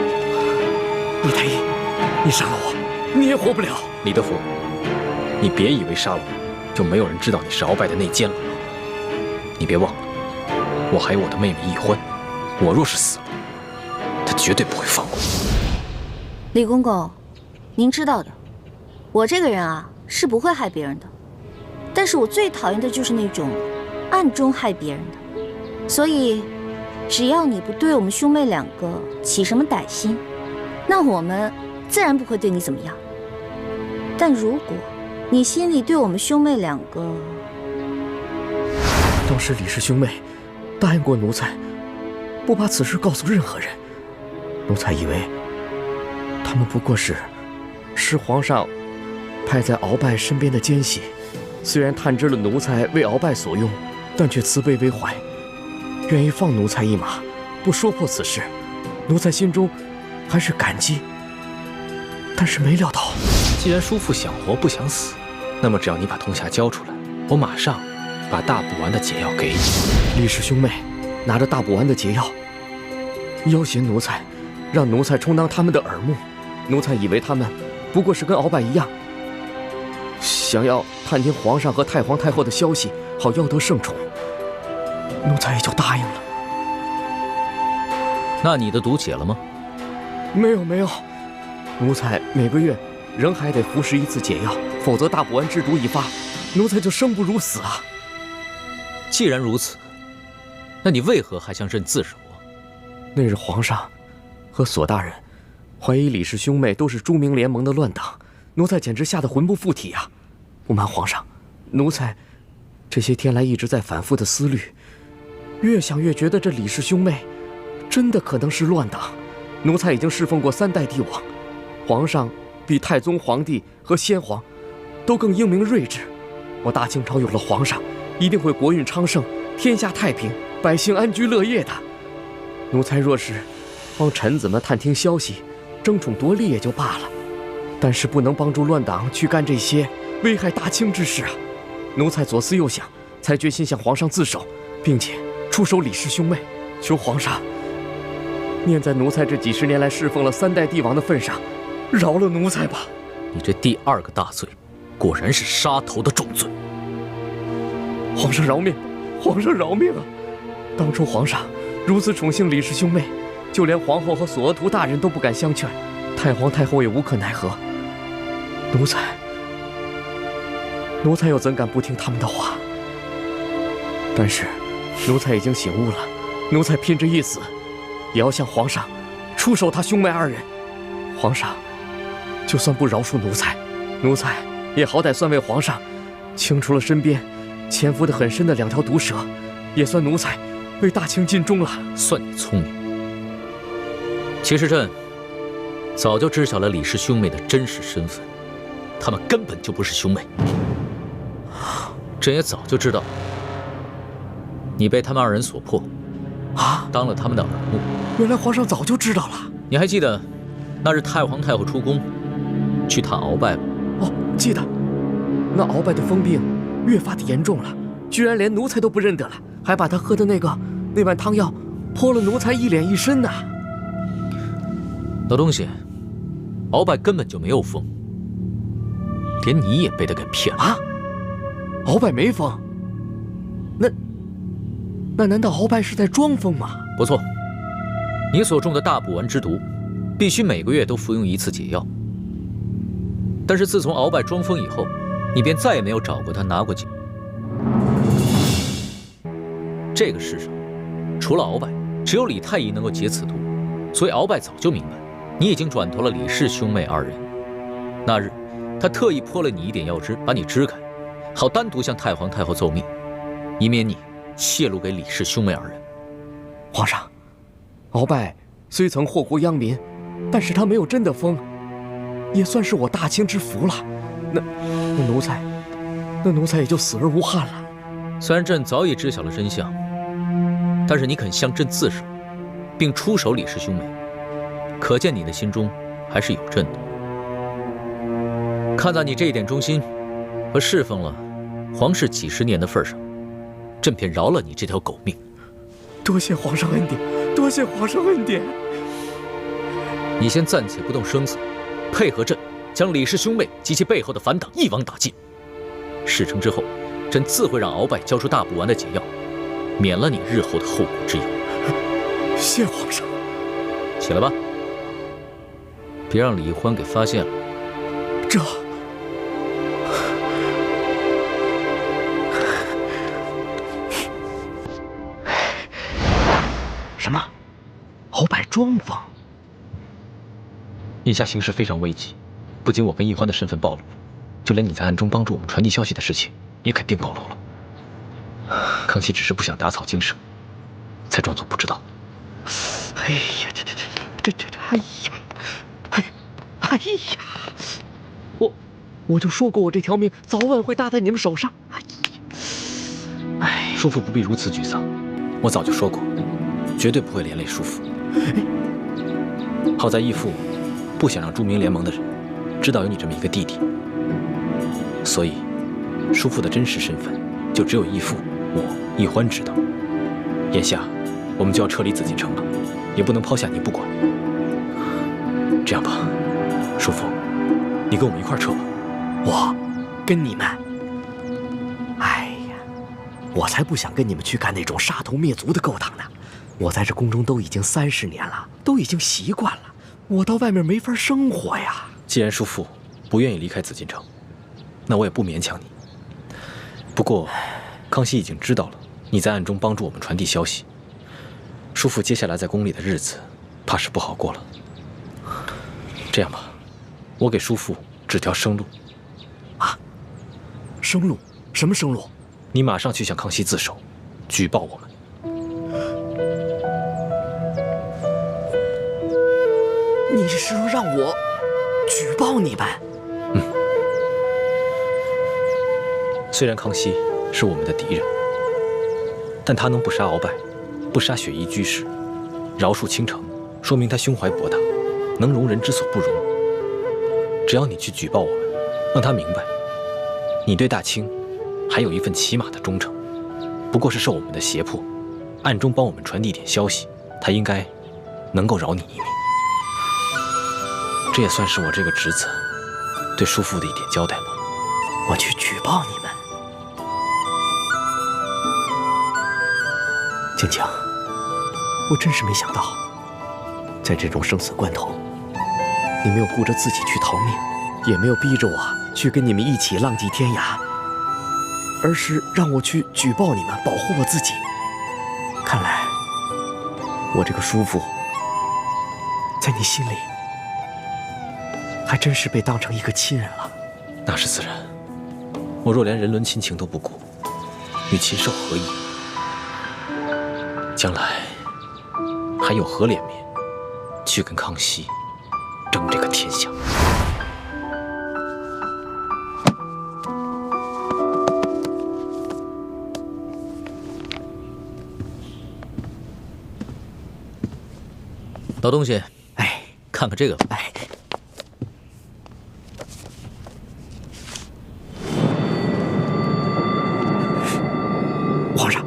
Speaker 8: 李太医，你杀了我，你也活不了。
Speaker 2: 李德福，你别以为杀了我，就没有人知道你是鳌拜的内奸了。你别忘了，我还有我的妹妹易欢，我若是死了，她绝对不会放过你。
Speaker 1: 李公公，您知道的，我这个人啊是不会害别人的，但是我最讨厌的就是那种暗中害别人的。所以，只要你不对我们兄妹两个起什么歹心，那我们自然不会对你怎么样。但如果你心里对我们兄妹两个……
Speaker 8: 当时李氏兄妹答应过奴才，不把此事告诉任何人。奴才以为他们不过是皇上派在鳌拜身边的奸细，虽然探知了奴才为鳌拜所用，但却慈悲为怀，愿意放奴才一马，不说破此事。奴才心中还是感激，但是没料到，
Speaker 2: 既然叔父想活不想死，那么只要你把铜匣交出来，我马上把大补丸的解药给你。
Speaker 8: 李氏兄妹拿着大补丸的解药，要挟奴才，让奴才充当他们的耳目。奴才以为他们不过是跟鳌拜一样，想要探听皇上和太皇太后的消息，好要得圣宠。奴才也就答应了。
Speaker 3: 那你的毒解了吗？
Speaker 8: 没有，奴才每个月仍还得服食一次解药，否则大补丸之毒一发，奴才就生不如死啊！
Speaker 3: 既然如此，那你为何还向朕自首啊？
Speaker 8: 那日皇上和索大人怀疑李氏兄妹都是朱明联盟的乱党，奴才简直吓得魂不附体啊！不瞒皇上，奴才这些天来一直在反复的思虑，越想越觉得这李氏兄妹真的可能是乱党。奴才已经侍奉过3代帝王，皇上比太宗皇帝和先皇都更英明睿智。我大清朝有了皇上，一定会国运昌盛，天下太平，百姓安居乐业的。奴才若是帮臣子们探听消息，争宠夺利也就罢了，但是不能帮助乱党去干这些危害大清之事啊！奴才左思右想，才决心向皇上自首，并且出手李氏兄妹。求皇上念在奴才这几十年来侍奉了3代帝王的份上，饶了奴才吧。
Speaker 3: 你这第2个大罪，果然是杀头的重罪。
Speaker 8: 皇上饶命，皇上饶命啊！当初皇上如此宠幸李氏兄妹，就连皇后和索额图大人都不敢相劝，太皇太后也无可奈何。
Speaker 3: 奴才又怎敢不听他们的话？但是，奴才已经醒悟了，奴才拼着一死，也要向皇上出手他兄妹二人。皇上，就算不饶恕奴才，奴才也好歹算为皇上清除了身边潜伏得很深的2条毒蛇，也算奴才为大清尽忠了。
Speaker 2: 算你聪明。其实朕早就知晓了李氏兄妹的真实身份，他们根本就不是兄妹。朕也早就知道你被他们2人所迫，当了他们的耳目。
Speaker 3: 原来皇上早就知道了。
Speaker 2: 你还记得那日太皇太后出宫去探鳌拜吗？
Speaker 3: 记得。那鳌拜的疯病越发的严重了，居然连奴才都不认得了，还把他喝的那碗汤药泼了奴才一脸一身呐。
Speaker 2: 老东西，鳌拜根本就没有疯，连你也被他给骗了。
Speaker 3: 鳌拜没疯？那难道鳌拜是在装疯吗？
Speaker 2: 不错，你所中的大补丸之毒，必须每个月都服用1次解药。但是自从鳌拜装疯以后，你便再也没有找过他拿过解。这个世上，除了鳌拜，只有李太医能够解此毒，所以鳌拜早就明白，你已经转投了李氏兄妹2人。那日，他特意泼了你一点药汁，把你支开，好单独向太皇太后奏密，以免你泄露给李氏兄妹2人。
Speaker 3: 皇上，鳌拜虽曾祸国殃民，但是他没有真的疯，也算是我大清之福了。那奴才也就死而无憾了。
Speaker 2: 虽然朕早已知晓了真相，但是你肯向朕自首，并出手李氏兄妹，可见你的心中还是有朕的。看在你这一点忠心和侍奉了皇室几10年的份上，朕便饶了你这条狗命。
Speaker 3: 多谢皇上恩典，多谢皇上恩典。
Speaker 2: 你先暂且不动声色，配合朕将李氏兄妹及其背后的反党一网打尽。事成之后，朕自会让鳌拜交出大补丸的解药，免了你日后的后顾之忧。
Speaker 3: 谢皇上。
Speaker 2: 起来吧，别让李欢给发现了。
Speaker 3: 这。什么？鳌拜装疯？
Speaker 2: 眼下形势非常危急，不仅我跟易欢的身份暴露，就连你在暗中帮助我们传递消息的事情也肯定暴露了。康熙只是不想打草惊蛇，才装作不知道。
Speaker 3: 哎呀，哎呀！我就说过，我这条命早晚会搭在你们手上。
Speaker 2: 哎，叔父不必如此沮丧，我早就说过，绝对不会连累叔父。好在义父不想让著名联盟的人知道有你这么一个弟弟，所以叔父的真实身份就只有义父我易欢知道。眼下我们就要撤离紫禁城了，也不能抛下你不管。这样吧，叔父，你跟我们一块撤吧。
Speaker 3: 我跟你们？哎呀，我才不想跟你们去干那种杀头灭族的勾当呢。我在这宫中都已经30年了，都已经习惯了，我到外面没法生活呀。
Speaker 2: 既然叔父不愿意离开紫禁城，那我也不勉强你。不过，康熙已经知道了你在暗中帮助我们传递消息，叔父接下来在宫里的日子怕是不好过了。这样吧，我给叔父指条生路。
Speaker 3: 啊？生路？什么生路？
Speaker 2: 你马上去向康熙自首，举报我们。
Speaker 3: 你是说让我举报你们？
Speaker 2: 虽然康熙是我们的敌人，但他能不杀鳌拜，不杀雪衣居士，饶恕倾城，说明他胸怀博大，能容人之所不容。只要你去举报我们，让他明白，你对大清还有一份起码的忠诚，不过是受我们的胁迫，暗中帮我们传递点消息，他应该能够饶你一命。这也算是我这个侄子对叔父的一点交代吧。
Speaker 3: 我去举报你们。静静，我真是没想到，在这种生死关头，你没有顾着自己去逃命，也没有逼着我去跟你们一起浪迹天涯，而是让我去举报你们，保护我自己。看来，我这个叔父，在你心里，还真是被当成一个亲人了。
Speaker 2: 那是自然。我若连人伦亲情都不顾，与禽兽何异？将来还有何脸面去跟康熙争这个天下？
Speaker 3: 老东西，哎，看看这个，哎，皇上，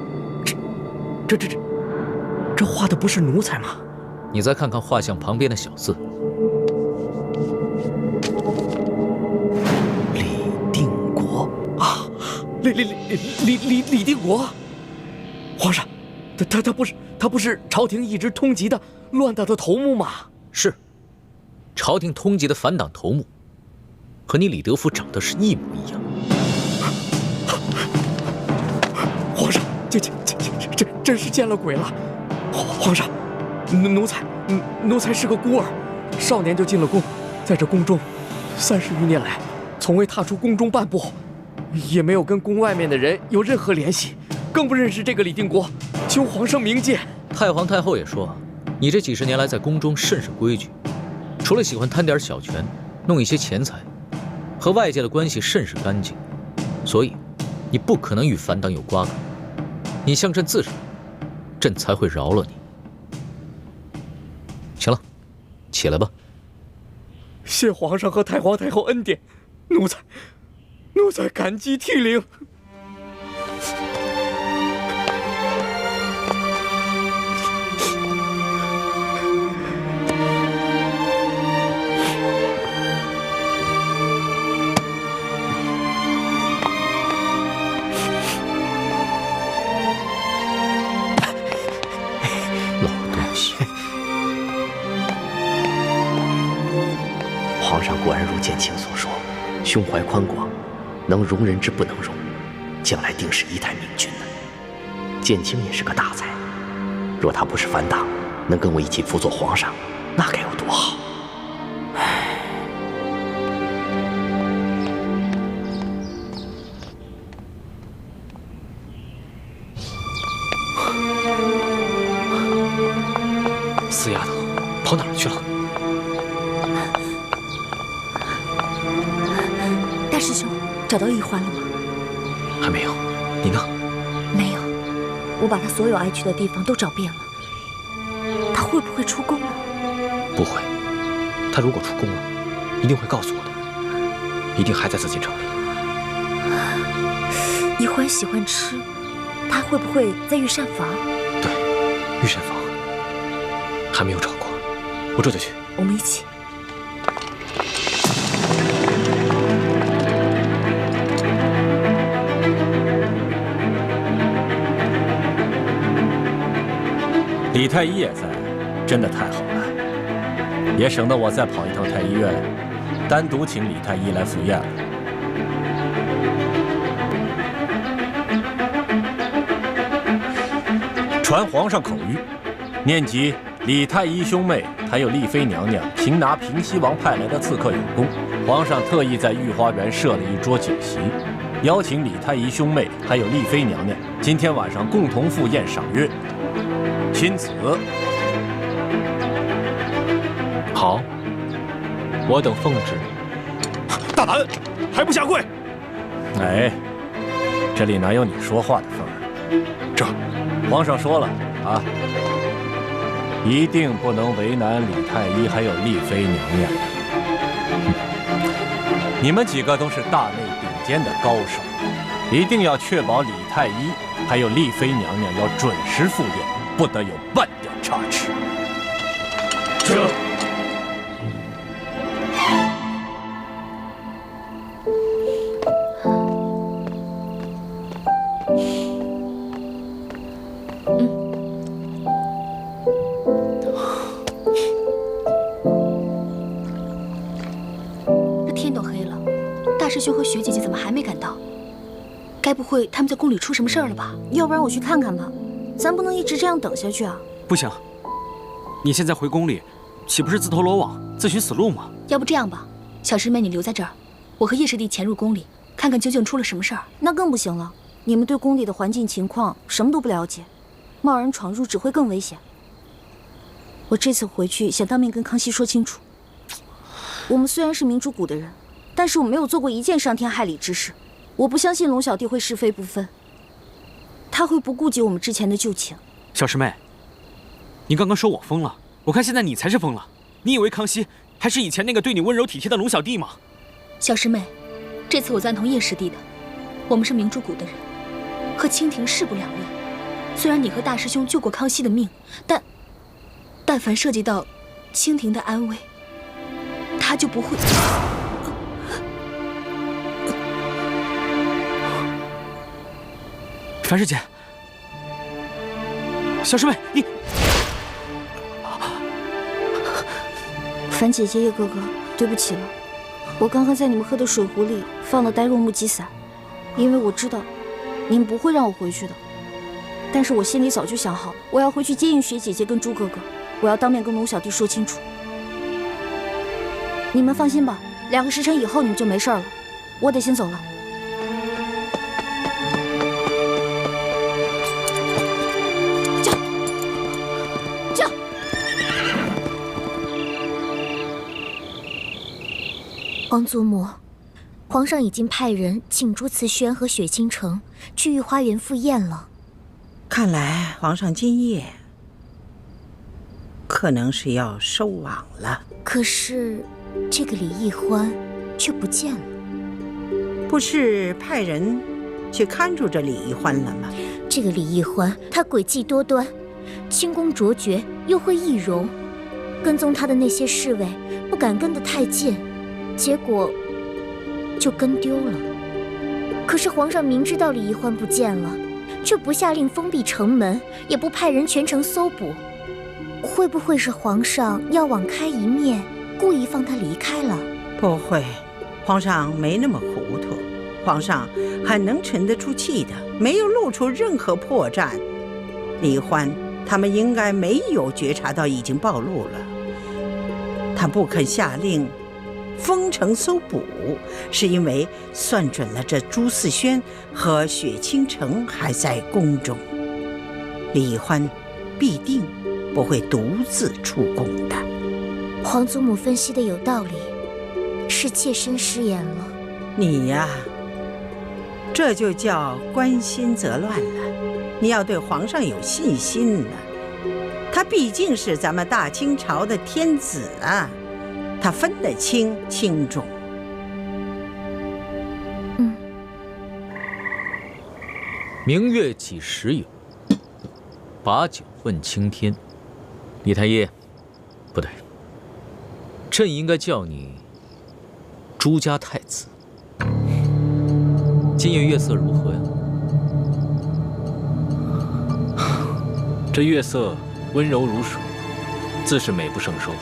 Speaker 3: 这画的不是奴才吗？你再看看画像旁边的小字，李定国啊，李定国，皇上，他不是朝廷一直通缉的乱党的头目吗？是，朝廷通缉的反党头目，和你李德福长得是一模一样。皇上，这真是见了鬼了！皇上，奴才是个孤儿，少年就进了宫，在这宫中30余年来，从未踏出宫中半步，也没有跟宫外面的人有任何联系，更不认识这个李定国，求皇上明鉴。太皇太后也说，你这几十年来在宫中甚是规矩，除了喜欢贪点小权，弄一些钱财，和外界的关系甚是干净，所以你不可能与反党有瓜葛。你向朕自首，朕才会饶了你。行了，起来吧。谢皇上和太皇太后恩典，奴才感激涕零。皇上果然如建清所说，胸怀宽广，能容人之不能容，将来定是一代明君的。建清也是个大才，若他不是反党，能跟我一起辅佐皇上，那该有多好！唉，
Speaker 2: 死丫头，跑哪儿去了？
Speaker 1: 大师兄，找到玉环了吗？
Speaker 2: 还没有。你呢？
Speaker 1: 没有，我把他所有爱去的地方都找遍了。他会不会出宫了？
Speaker 2: 不会。他如果出宫了，一定会告诉我的。一定还在紫禁城里。
Speaker 1: 玉环喜欢吃，他会不会在御膳房？
Speaker 2: 对，御膳房还没有找过，我这就去。
Speaker 1: 我们一起。
Speaker 4: 李太医也在，真的太好了，也省得我再跑一趟太医院，单独请李太医来赴宴了。传皇上口谕，念及李太医兄妹还有丽妃娘娘擒拿平西王派来的刺客有功，皇上特意在御花园设了一桌酒席，邀请李太医兄妹还有丽妃娘娘今天晚上共同赴宴赏月。钦此。
Speaker 2: 好，我等奉旨。
Speaker 8: 大胆，还不下跪！
Speaker 4: 哎，这里哪有你说话的份儿？这，皇上说了啊，一定不能为难李太医还有丽妃娘娘。你们几个都是大内顶尖的高手，一定要确保李太医还有丽妃娘娘要准时赴宴。不得有半点差池。
Speaker 8: 这。
Speaker 10: 天都黑了，大师兄和雪姐姐怎么还没赶到？该不会他们在宫里出什么事儿了吧？
Speaker 1: 要不然我去看看吧，咱不能一直这样等下去啊！
Speaker 11: 不行，你现在回宫里，岂不是自投罗网、自寻死路吗？
Speaker 10: 要不这样吧，小师妹你留在这儿，我和叶师弟潜入宫里，看看究竟出了什么事儿。
Speaker 1: 那更不行了，你们对宫里的环境情况什么都不了解，贸然闯入只会更危险。我这次回去想当面跟康熙说清楚，我们虽然是明珠谷的人，但是我没有做过一件伤天害理之事。我不相信龙小弟会是非不分，他会不顾及我们之前的旧情。
Speaker 11: 小师妹，你刚刚说我疯了，我看现在你才是疯了。你以为康熙还是以前那个对你温柔体贴的龙小弟吗？
Speaker 10: 小师妹，这次我赞同叶师弟的，我们是明珠谷的人，和清廷势不两立。虽然你和大师兄救过康熙的命，但凡涉及到清廷的安危，他就不会。
Speaker 11: 樊师姐，小师妹，你……
Speaker 1: 樊姐姐、叶哥哥，对不起了，我刚刚在你们喝的水壶里放了呆若木鸡散，因为我知道你们不会让我回去的。但是我心里早就想好，我要回去接应雪姐姐跟朱哥哥，我要当面跟龙小弟说清楚。你们放心吧，2个时辰以后你们就没事了。我得先走了。
Speaker 12: 皇祖母，皇上已经派人请朱慈轩和雪清城去御花园赴宴了。
Speaker 5: 看来皇上今夜可能是要收网了。
Speaker 12: 可是这个李易欢却不见了。
Speaker 5: 不是派人去看住这李易欢了吗？
Speaker 12: 这个李易欢，他诡计多端，轻功卓绝，又会易容，跟踪他的那些侍卫不敢跟得太近，结果就跟丢了。可是皇上明知道李易欢不见了，却不下令封闭城门，也不派人全城搜捕。会不会是皇上要网开一面，故意放他离开了？
Speaker 5: 不会，皇上没那么糊涂，皇上很能沉得住气的，没有露出任何破绽。李欢他们应该没有觉察到已经暴露了，他不肯下令封城搜捕，是因为算准了这朱四轩和雪清城还在宫中，李欢必定不会独自出宫的。
Speaker 12: 皇祖母分析的有道理，是妾身失言了。
Speaker 5: 你呀，这就叫关心则乱了。你要对皇上有信心呢，他毕竟是咱们大清朝的天子啊，他分得清轻重。
Speaker 2: 明月几时有？把酒问青天。李太医，不对，朕应该叫你朱家太子。今夜月色如何呀？这月色温柔如水，自是美不胜收。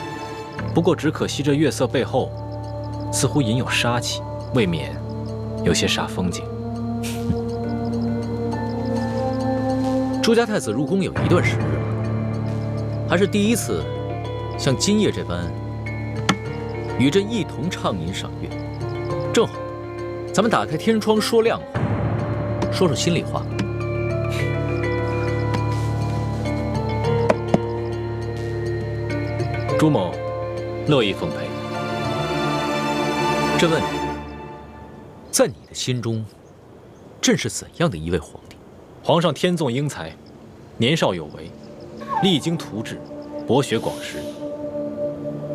Speaker 2: 不过只可惜这月色背后，似乎隐有杀气，未免有些煞风景。朱家太子入宫有一段时日了，还是第一次像今夜这般与朕一同畅饮赏月。正好，咱们打开天窗说亮话，说说心里话。朱某乐意奉陪。朕问你，在你的心中，朕是怎样的一位皇帝？皇上天纵英才，年少有为，励精图治，博学广识。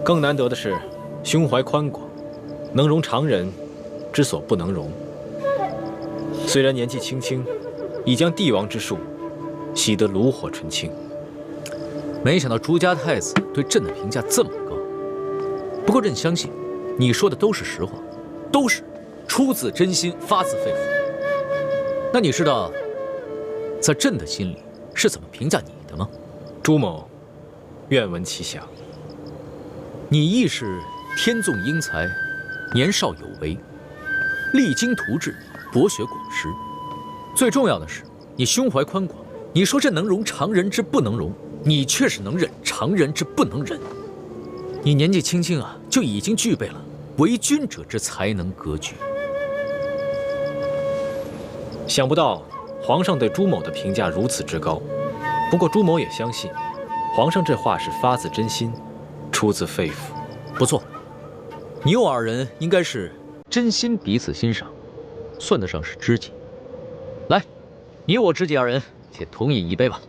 Speaker 2: 更难得的是，胸怀宽广，能容常人之所不能容。虽然年纪轻轻，已将帝王之术习得炉火纯青。没想到朱家太子对朕的评价这么高。不过朕相信，你说的都是实话，都是出自真心，发自肺腑。那你知道，在朕的心里是怎么评价你的吗？朱某，愿闻其详。你亦是天纵英才，
Speaker 3: 年少有为，励精图治，博学广识。最重要的是，你胸怀宽广。你说这能容常人之不能容，你却是能忍常人之不能忍。你年纪轻轻啊，就已经具备了为君者之才能格局。
Speaker 2: 想不到皇上对朱某的评价如此之高，不过朱某也相信，皇上这话是发自真心，出自肺腑。
Speaker 3: 不错，你我二人应该是真心彼此欣赏，算得上是知己。来，你我知己二人，且同饮一杯吧。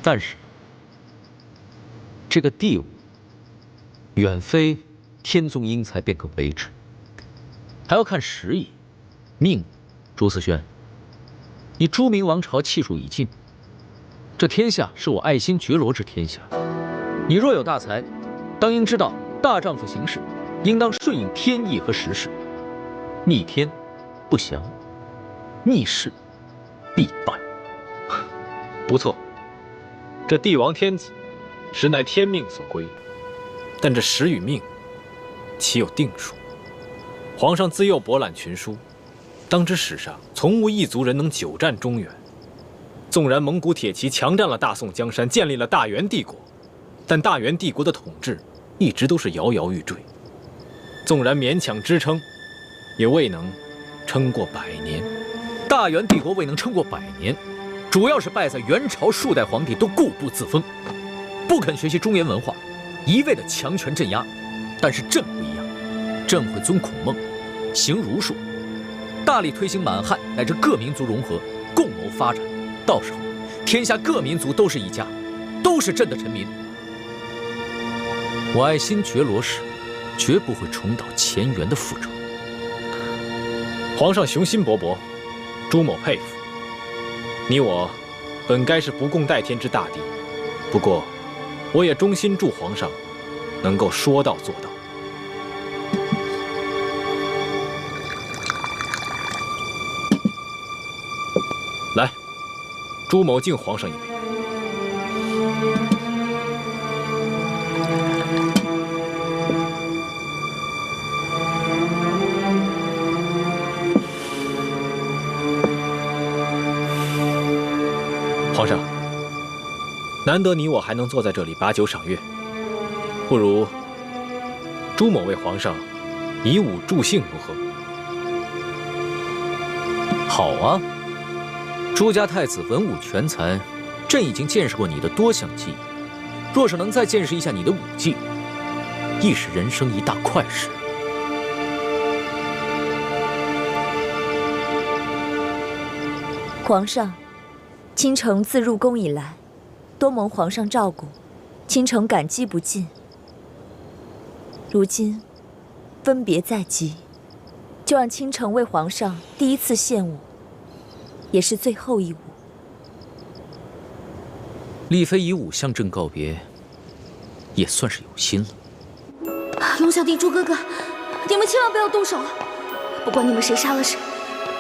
Speaker 3: 但是，这个地武远非天纵英才便可为之，还要看时宜、命运。朱思轩，你朱明王朝气数已尽，这天下是我爱新觉罗之天下。你若有大才，当应知道大丈夫行事，应当顺应天意和时势，逆天不祥，逆势必败。
Speaker 2: 不错。这帝王天子，实乃天命所归，但这时与命，岂有定数？皇上自幼博览群书，当知史上从无一族人能久战中原。纵然蒙古铁骑强占了大宋江山，建立了大元帝国，但大元帝国的统治一直都是摇摇欲坠。纵然勉强支撑，也未能撑过100年。
Speaker 3: 大元帝国未能撑过100年。主要是败在元朝数代皇帝都固步自封，不肯学习中原文化，一味的强权镇压。但是朕不一样，朕会遵孔孟，行儒术，大力推行满汉乃至各民族融合，共谋发展。到时候，天下各民族都是一家，都是朕的臣民。我爱新觉罗氏，绝不会重蹈前元的覆辙。
Speaker 2: 皇上雄心勃勃，朱某佩服。你我本该是不共戴天之大敌，不过我也衷心祝皇上能够说到做到。来，朱某敬皇上一杯。皇上，难得你我还能坐在这里把酒赏月，不如朱某为皇上以武助兴如何？
Speaker 3: 好啊，朱家太子文武全才，朕已经见识过你的多项技艺，若是能再见识一下你的武技，亦是人生一大快事。
Speaker 6: 皇上。倾城自入宫以来，多蒙皇上照顾，倾城感激不尽。如今分别在即，就让倾城为皇上第一次献舞，也是最后一舞。
Speaker 3: 丽妃以舞向朕告别，也算是有心了。
Speaker 10: 龙小弟、朱哥哥，你们千万不要动手啊！不管你们谁杀了谁，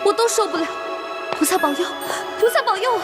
Speaker 10: 我都受不了。菩萨保佑，菩萨保佑啊！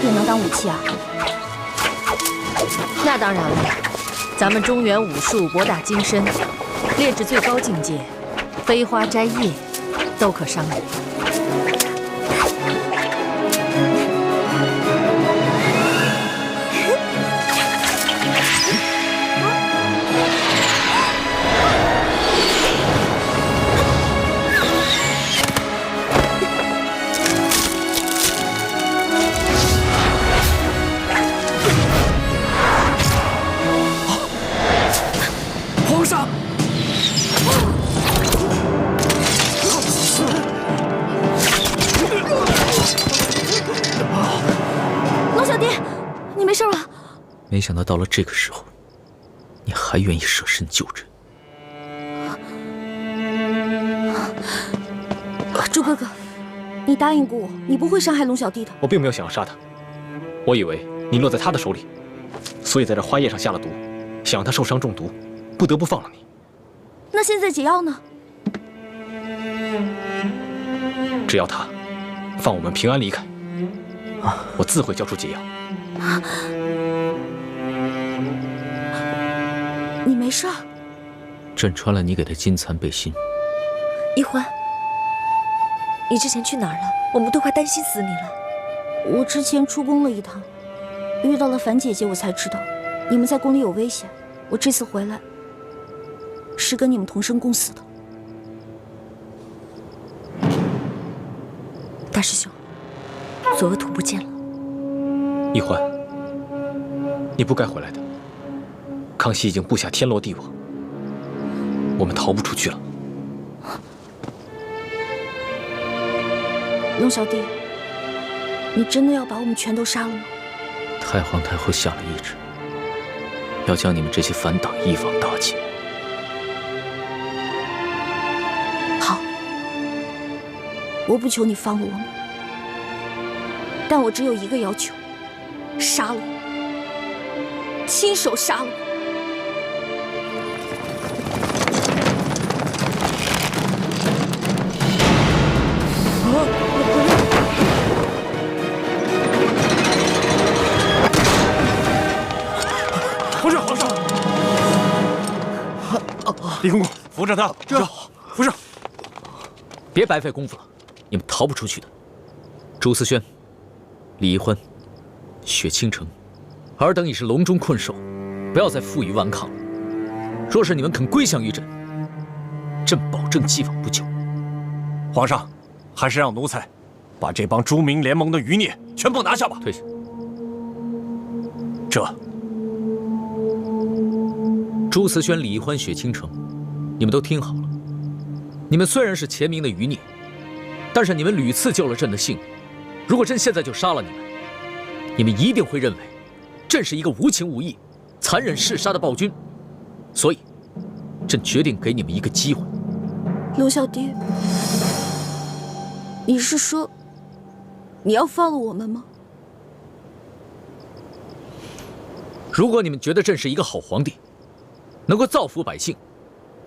Speaker 1: 也能当武器啊？
Speaker 13: 那当然了，咱们中原武术博大精深，练至最高境界，飞花摘叶都可伤人。
Speaker 10: 没事吧？
Speaker 3: 没想到到了这个时候，你还愿意舍身救人。
Speaker 1: 朱哥哥，你答应过我，你不会伤害龙小弟的。
Speaker 2: 我并没有想要杀他，我以为你落在他的手里，所以在这花叶上下了毒，想让他受伤中毒，不得不放了你。
Speaker 10: 那现在解药呢？
Speaker 2: 只要他放我们平安离开，我自会交出解药。
Speaker 10: 你没事？
Speaker 3: 朕穿了你给的金蚕背心。
Speaker 6: 一欢，你之前去哪儿了？我们都快担心死你了。
Speaker 1: 我之前出宫了一趟，遇到了樊姐姐，我才知道你们在宫里有危险。我这次回来是跟你们同生共死的。
Speaker 6: 大师兄，左额图不见了。
Speaker 2: 一欢，你不该回来的。康熙已经布下天罗地网，我们逃不出去了。
Speaker 1: 龙小弟，你真的要把我们全都杀了吗？
Speaker 3: 太皇太后下了懿旨，要将你们这些反党一网打尽。
Speaker 1: 好，我不求你放了我们，但我只有一个要求：杀了我，亲手杀了我。
Speaker 8: 皇上！李公公，扶着他，扶着！
Speaker 3: 别白费功夫了，你们逃不出去的。朱思轩、李易欢、雪倾城，尔等已是笼中困兽，不要再负隅顽抗了。若是你们肯归降于朕，朕保证既往不咎。
Speaker 4: 皇上，还是让奴才把这帮朱明联盟的余孽全部拿下吧。
Speaker 3: 退下。
Speaker 4: 这。
Speaker 3: 朱思轩、李易欢、雪倾城，你们都听好了。你们虽然是前明的余孽，但是你们屡次救了朕的性命。如果朕现在就杀了你们，你们一定会认为朕是一个无情无义、残忍嗜杀的暴君。所以，朕决定给你们一个机会。
Speaker 10: 龙小弟，你是说你要放了我们吗？
Speaker 3: 如果你们觉得朕是一个好皇帝，能够造福百姓，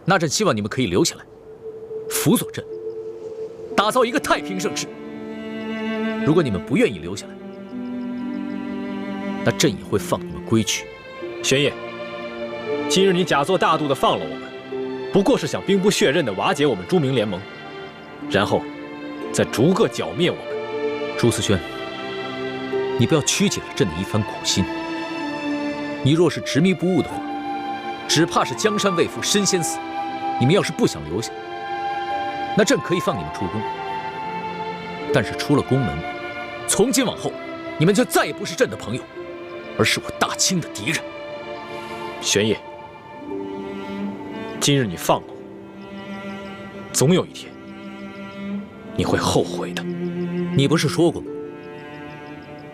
Speaker 3: 那朕希望你们可以留下来，辅佐朕，打造一个太平盛世。如果你们不愿意留下来，那朕也会放你们归去。
Speaker 2: 玄烨，今日你假作大度的放了我们，不过是想兵不血刃的瓦解我们朱明联盟，然后再逐个剿灭我们。
Speaker 3: 朱思轩，你不要曲解了朕的一番苦心。你若是执迷不悟的话，只怕是江山未复身先死。你们要是不想留下，那朕可以放你们出宫。但是出了宫门，从今往后，你们就再也不是朕的朋友，而是我大清的敌人。
Speaker 2: 玄烨，今日你放了我，总有一天你会后悔的。
Speaker 3: 你不是说过吗？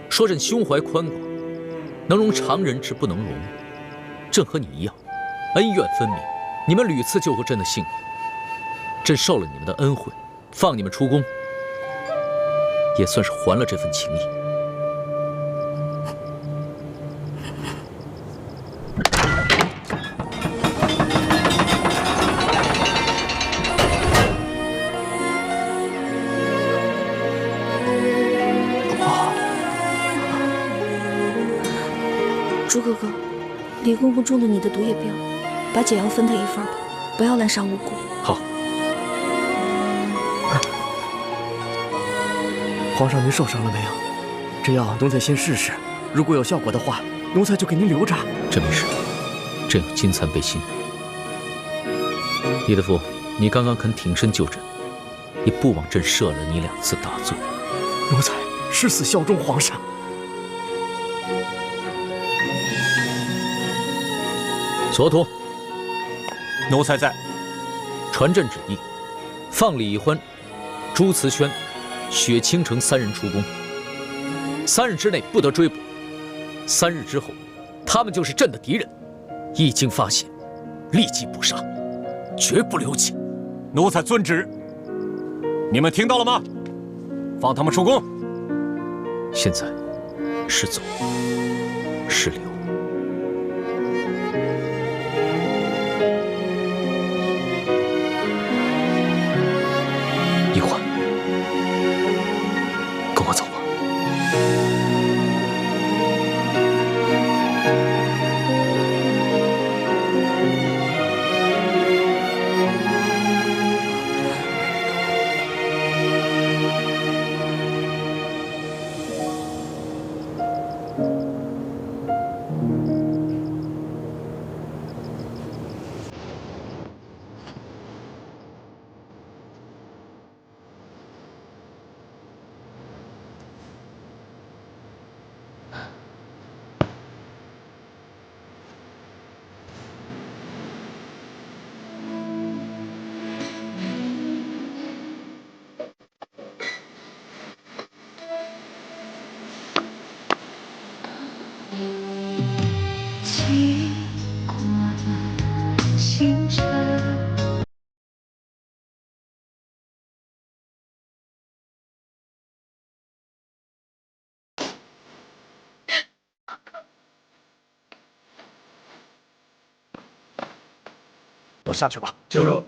Speaker 3: 说朕胸怀宽广，能容常人之不能容。朕和你一样，恩怨分明。你们屡次救过朕的性命，朕受了你们的恩惠，放你们出宫，也算是还了这份情谊。
Speaker 1: 朱哥哥，李公公中了你的毒液镖，把解药分他一份吧，不要滥杀无辜。
Speaker 2: 好。
Speaker 8: 皇上，您受伤了没有？这药奴才先试试，如果有效果的话，奴才就给您留着。
Speaker 3: 朕没事，朕有金蚕背心。李德福，你刚刚肯挺身救朕，也不枉朕赦了你2次大罪。
Speaker 8: 奴才誓死效忠皇上。
Speaker 3: 所图，
Speaker 4: 奴才在。
Speaker 3: 传朕旨意，放李易欢、朱慈轩、雪倾城3人出宫，3日之内不得追捕3日之后，他们就是朕的敌人。一经发现，立即捕杀，绝不留情。
Speaker 4: 奴才遵旨。你们听到了吗？放他们出宫。
Speaker 3: 现在是走是留？一环，跟我走吧。
Speaker 8: 都下去吧。
Speaker 14: 就这。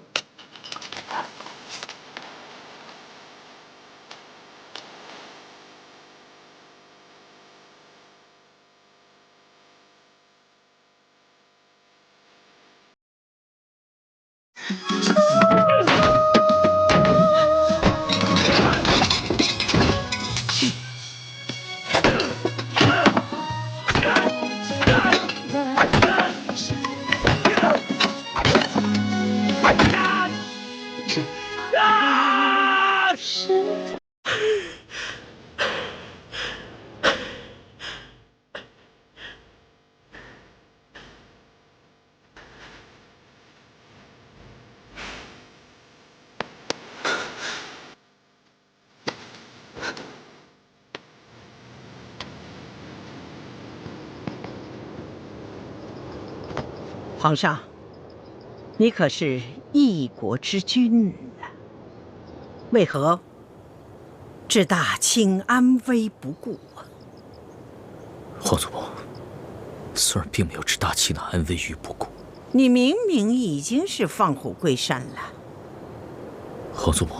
Speaker 5: 皇上，你可是一国之君啊，为何置大清安危不顾啊？
Speaker 3: 皇祖母，孙儿并没有置大清的安危于不顾。
Speaker 5: 你明明已经是放虎归山了。
Speaker 3: 皇祖母，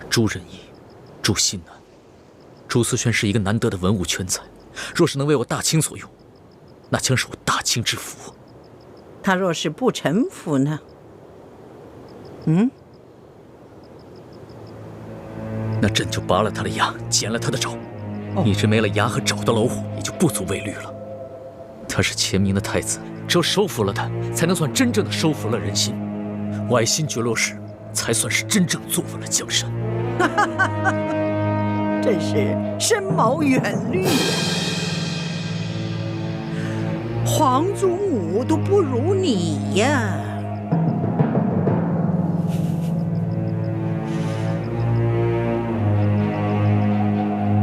Speaker 3: 朱仁义、朱信南、朱思轩是一个难得的文武全才，若是能为我大清所用，那将是我大清之福。
Speaker 5: 他若是不臣服呢？
Speaker 3: 那朕就拔了他的牙，剪了他的爪。一只没了牙和爪的老虎，也就不足为虑了。他是前明的太子，只有收服了他，才能算真正的收服了人心。崴心绝落时，才算是真正坐稳了江山。
Speaker 5: 真是深谋远虑呀！皇祖母都不如你呀！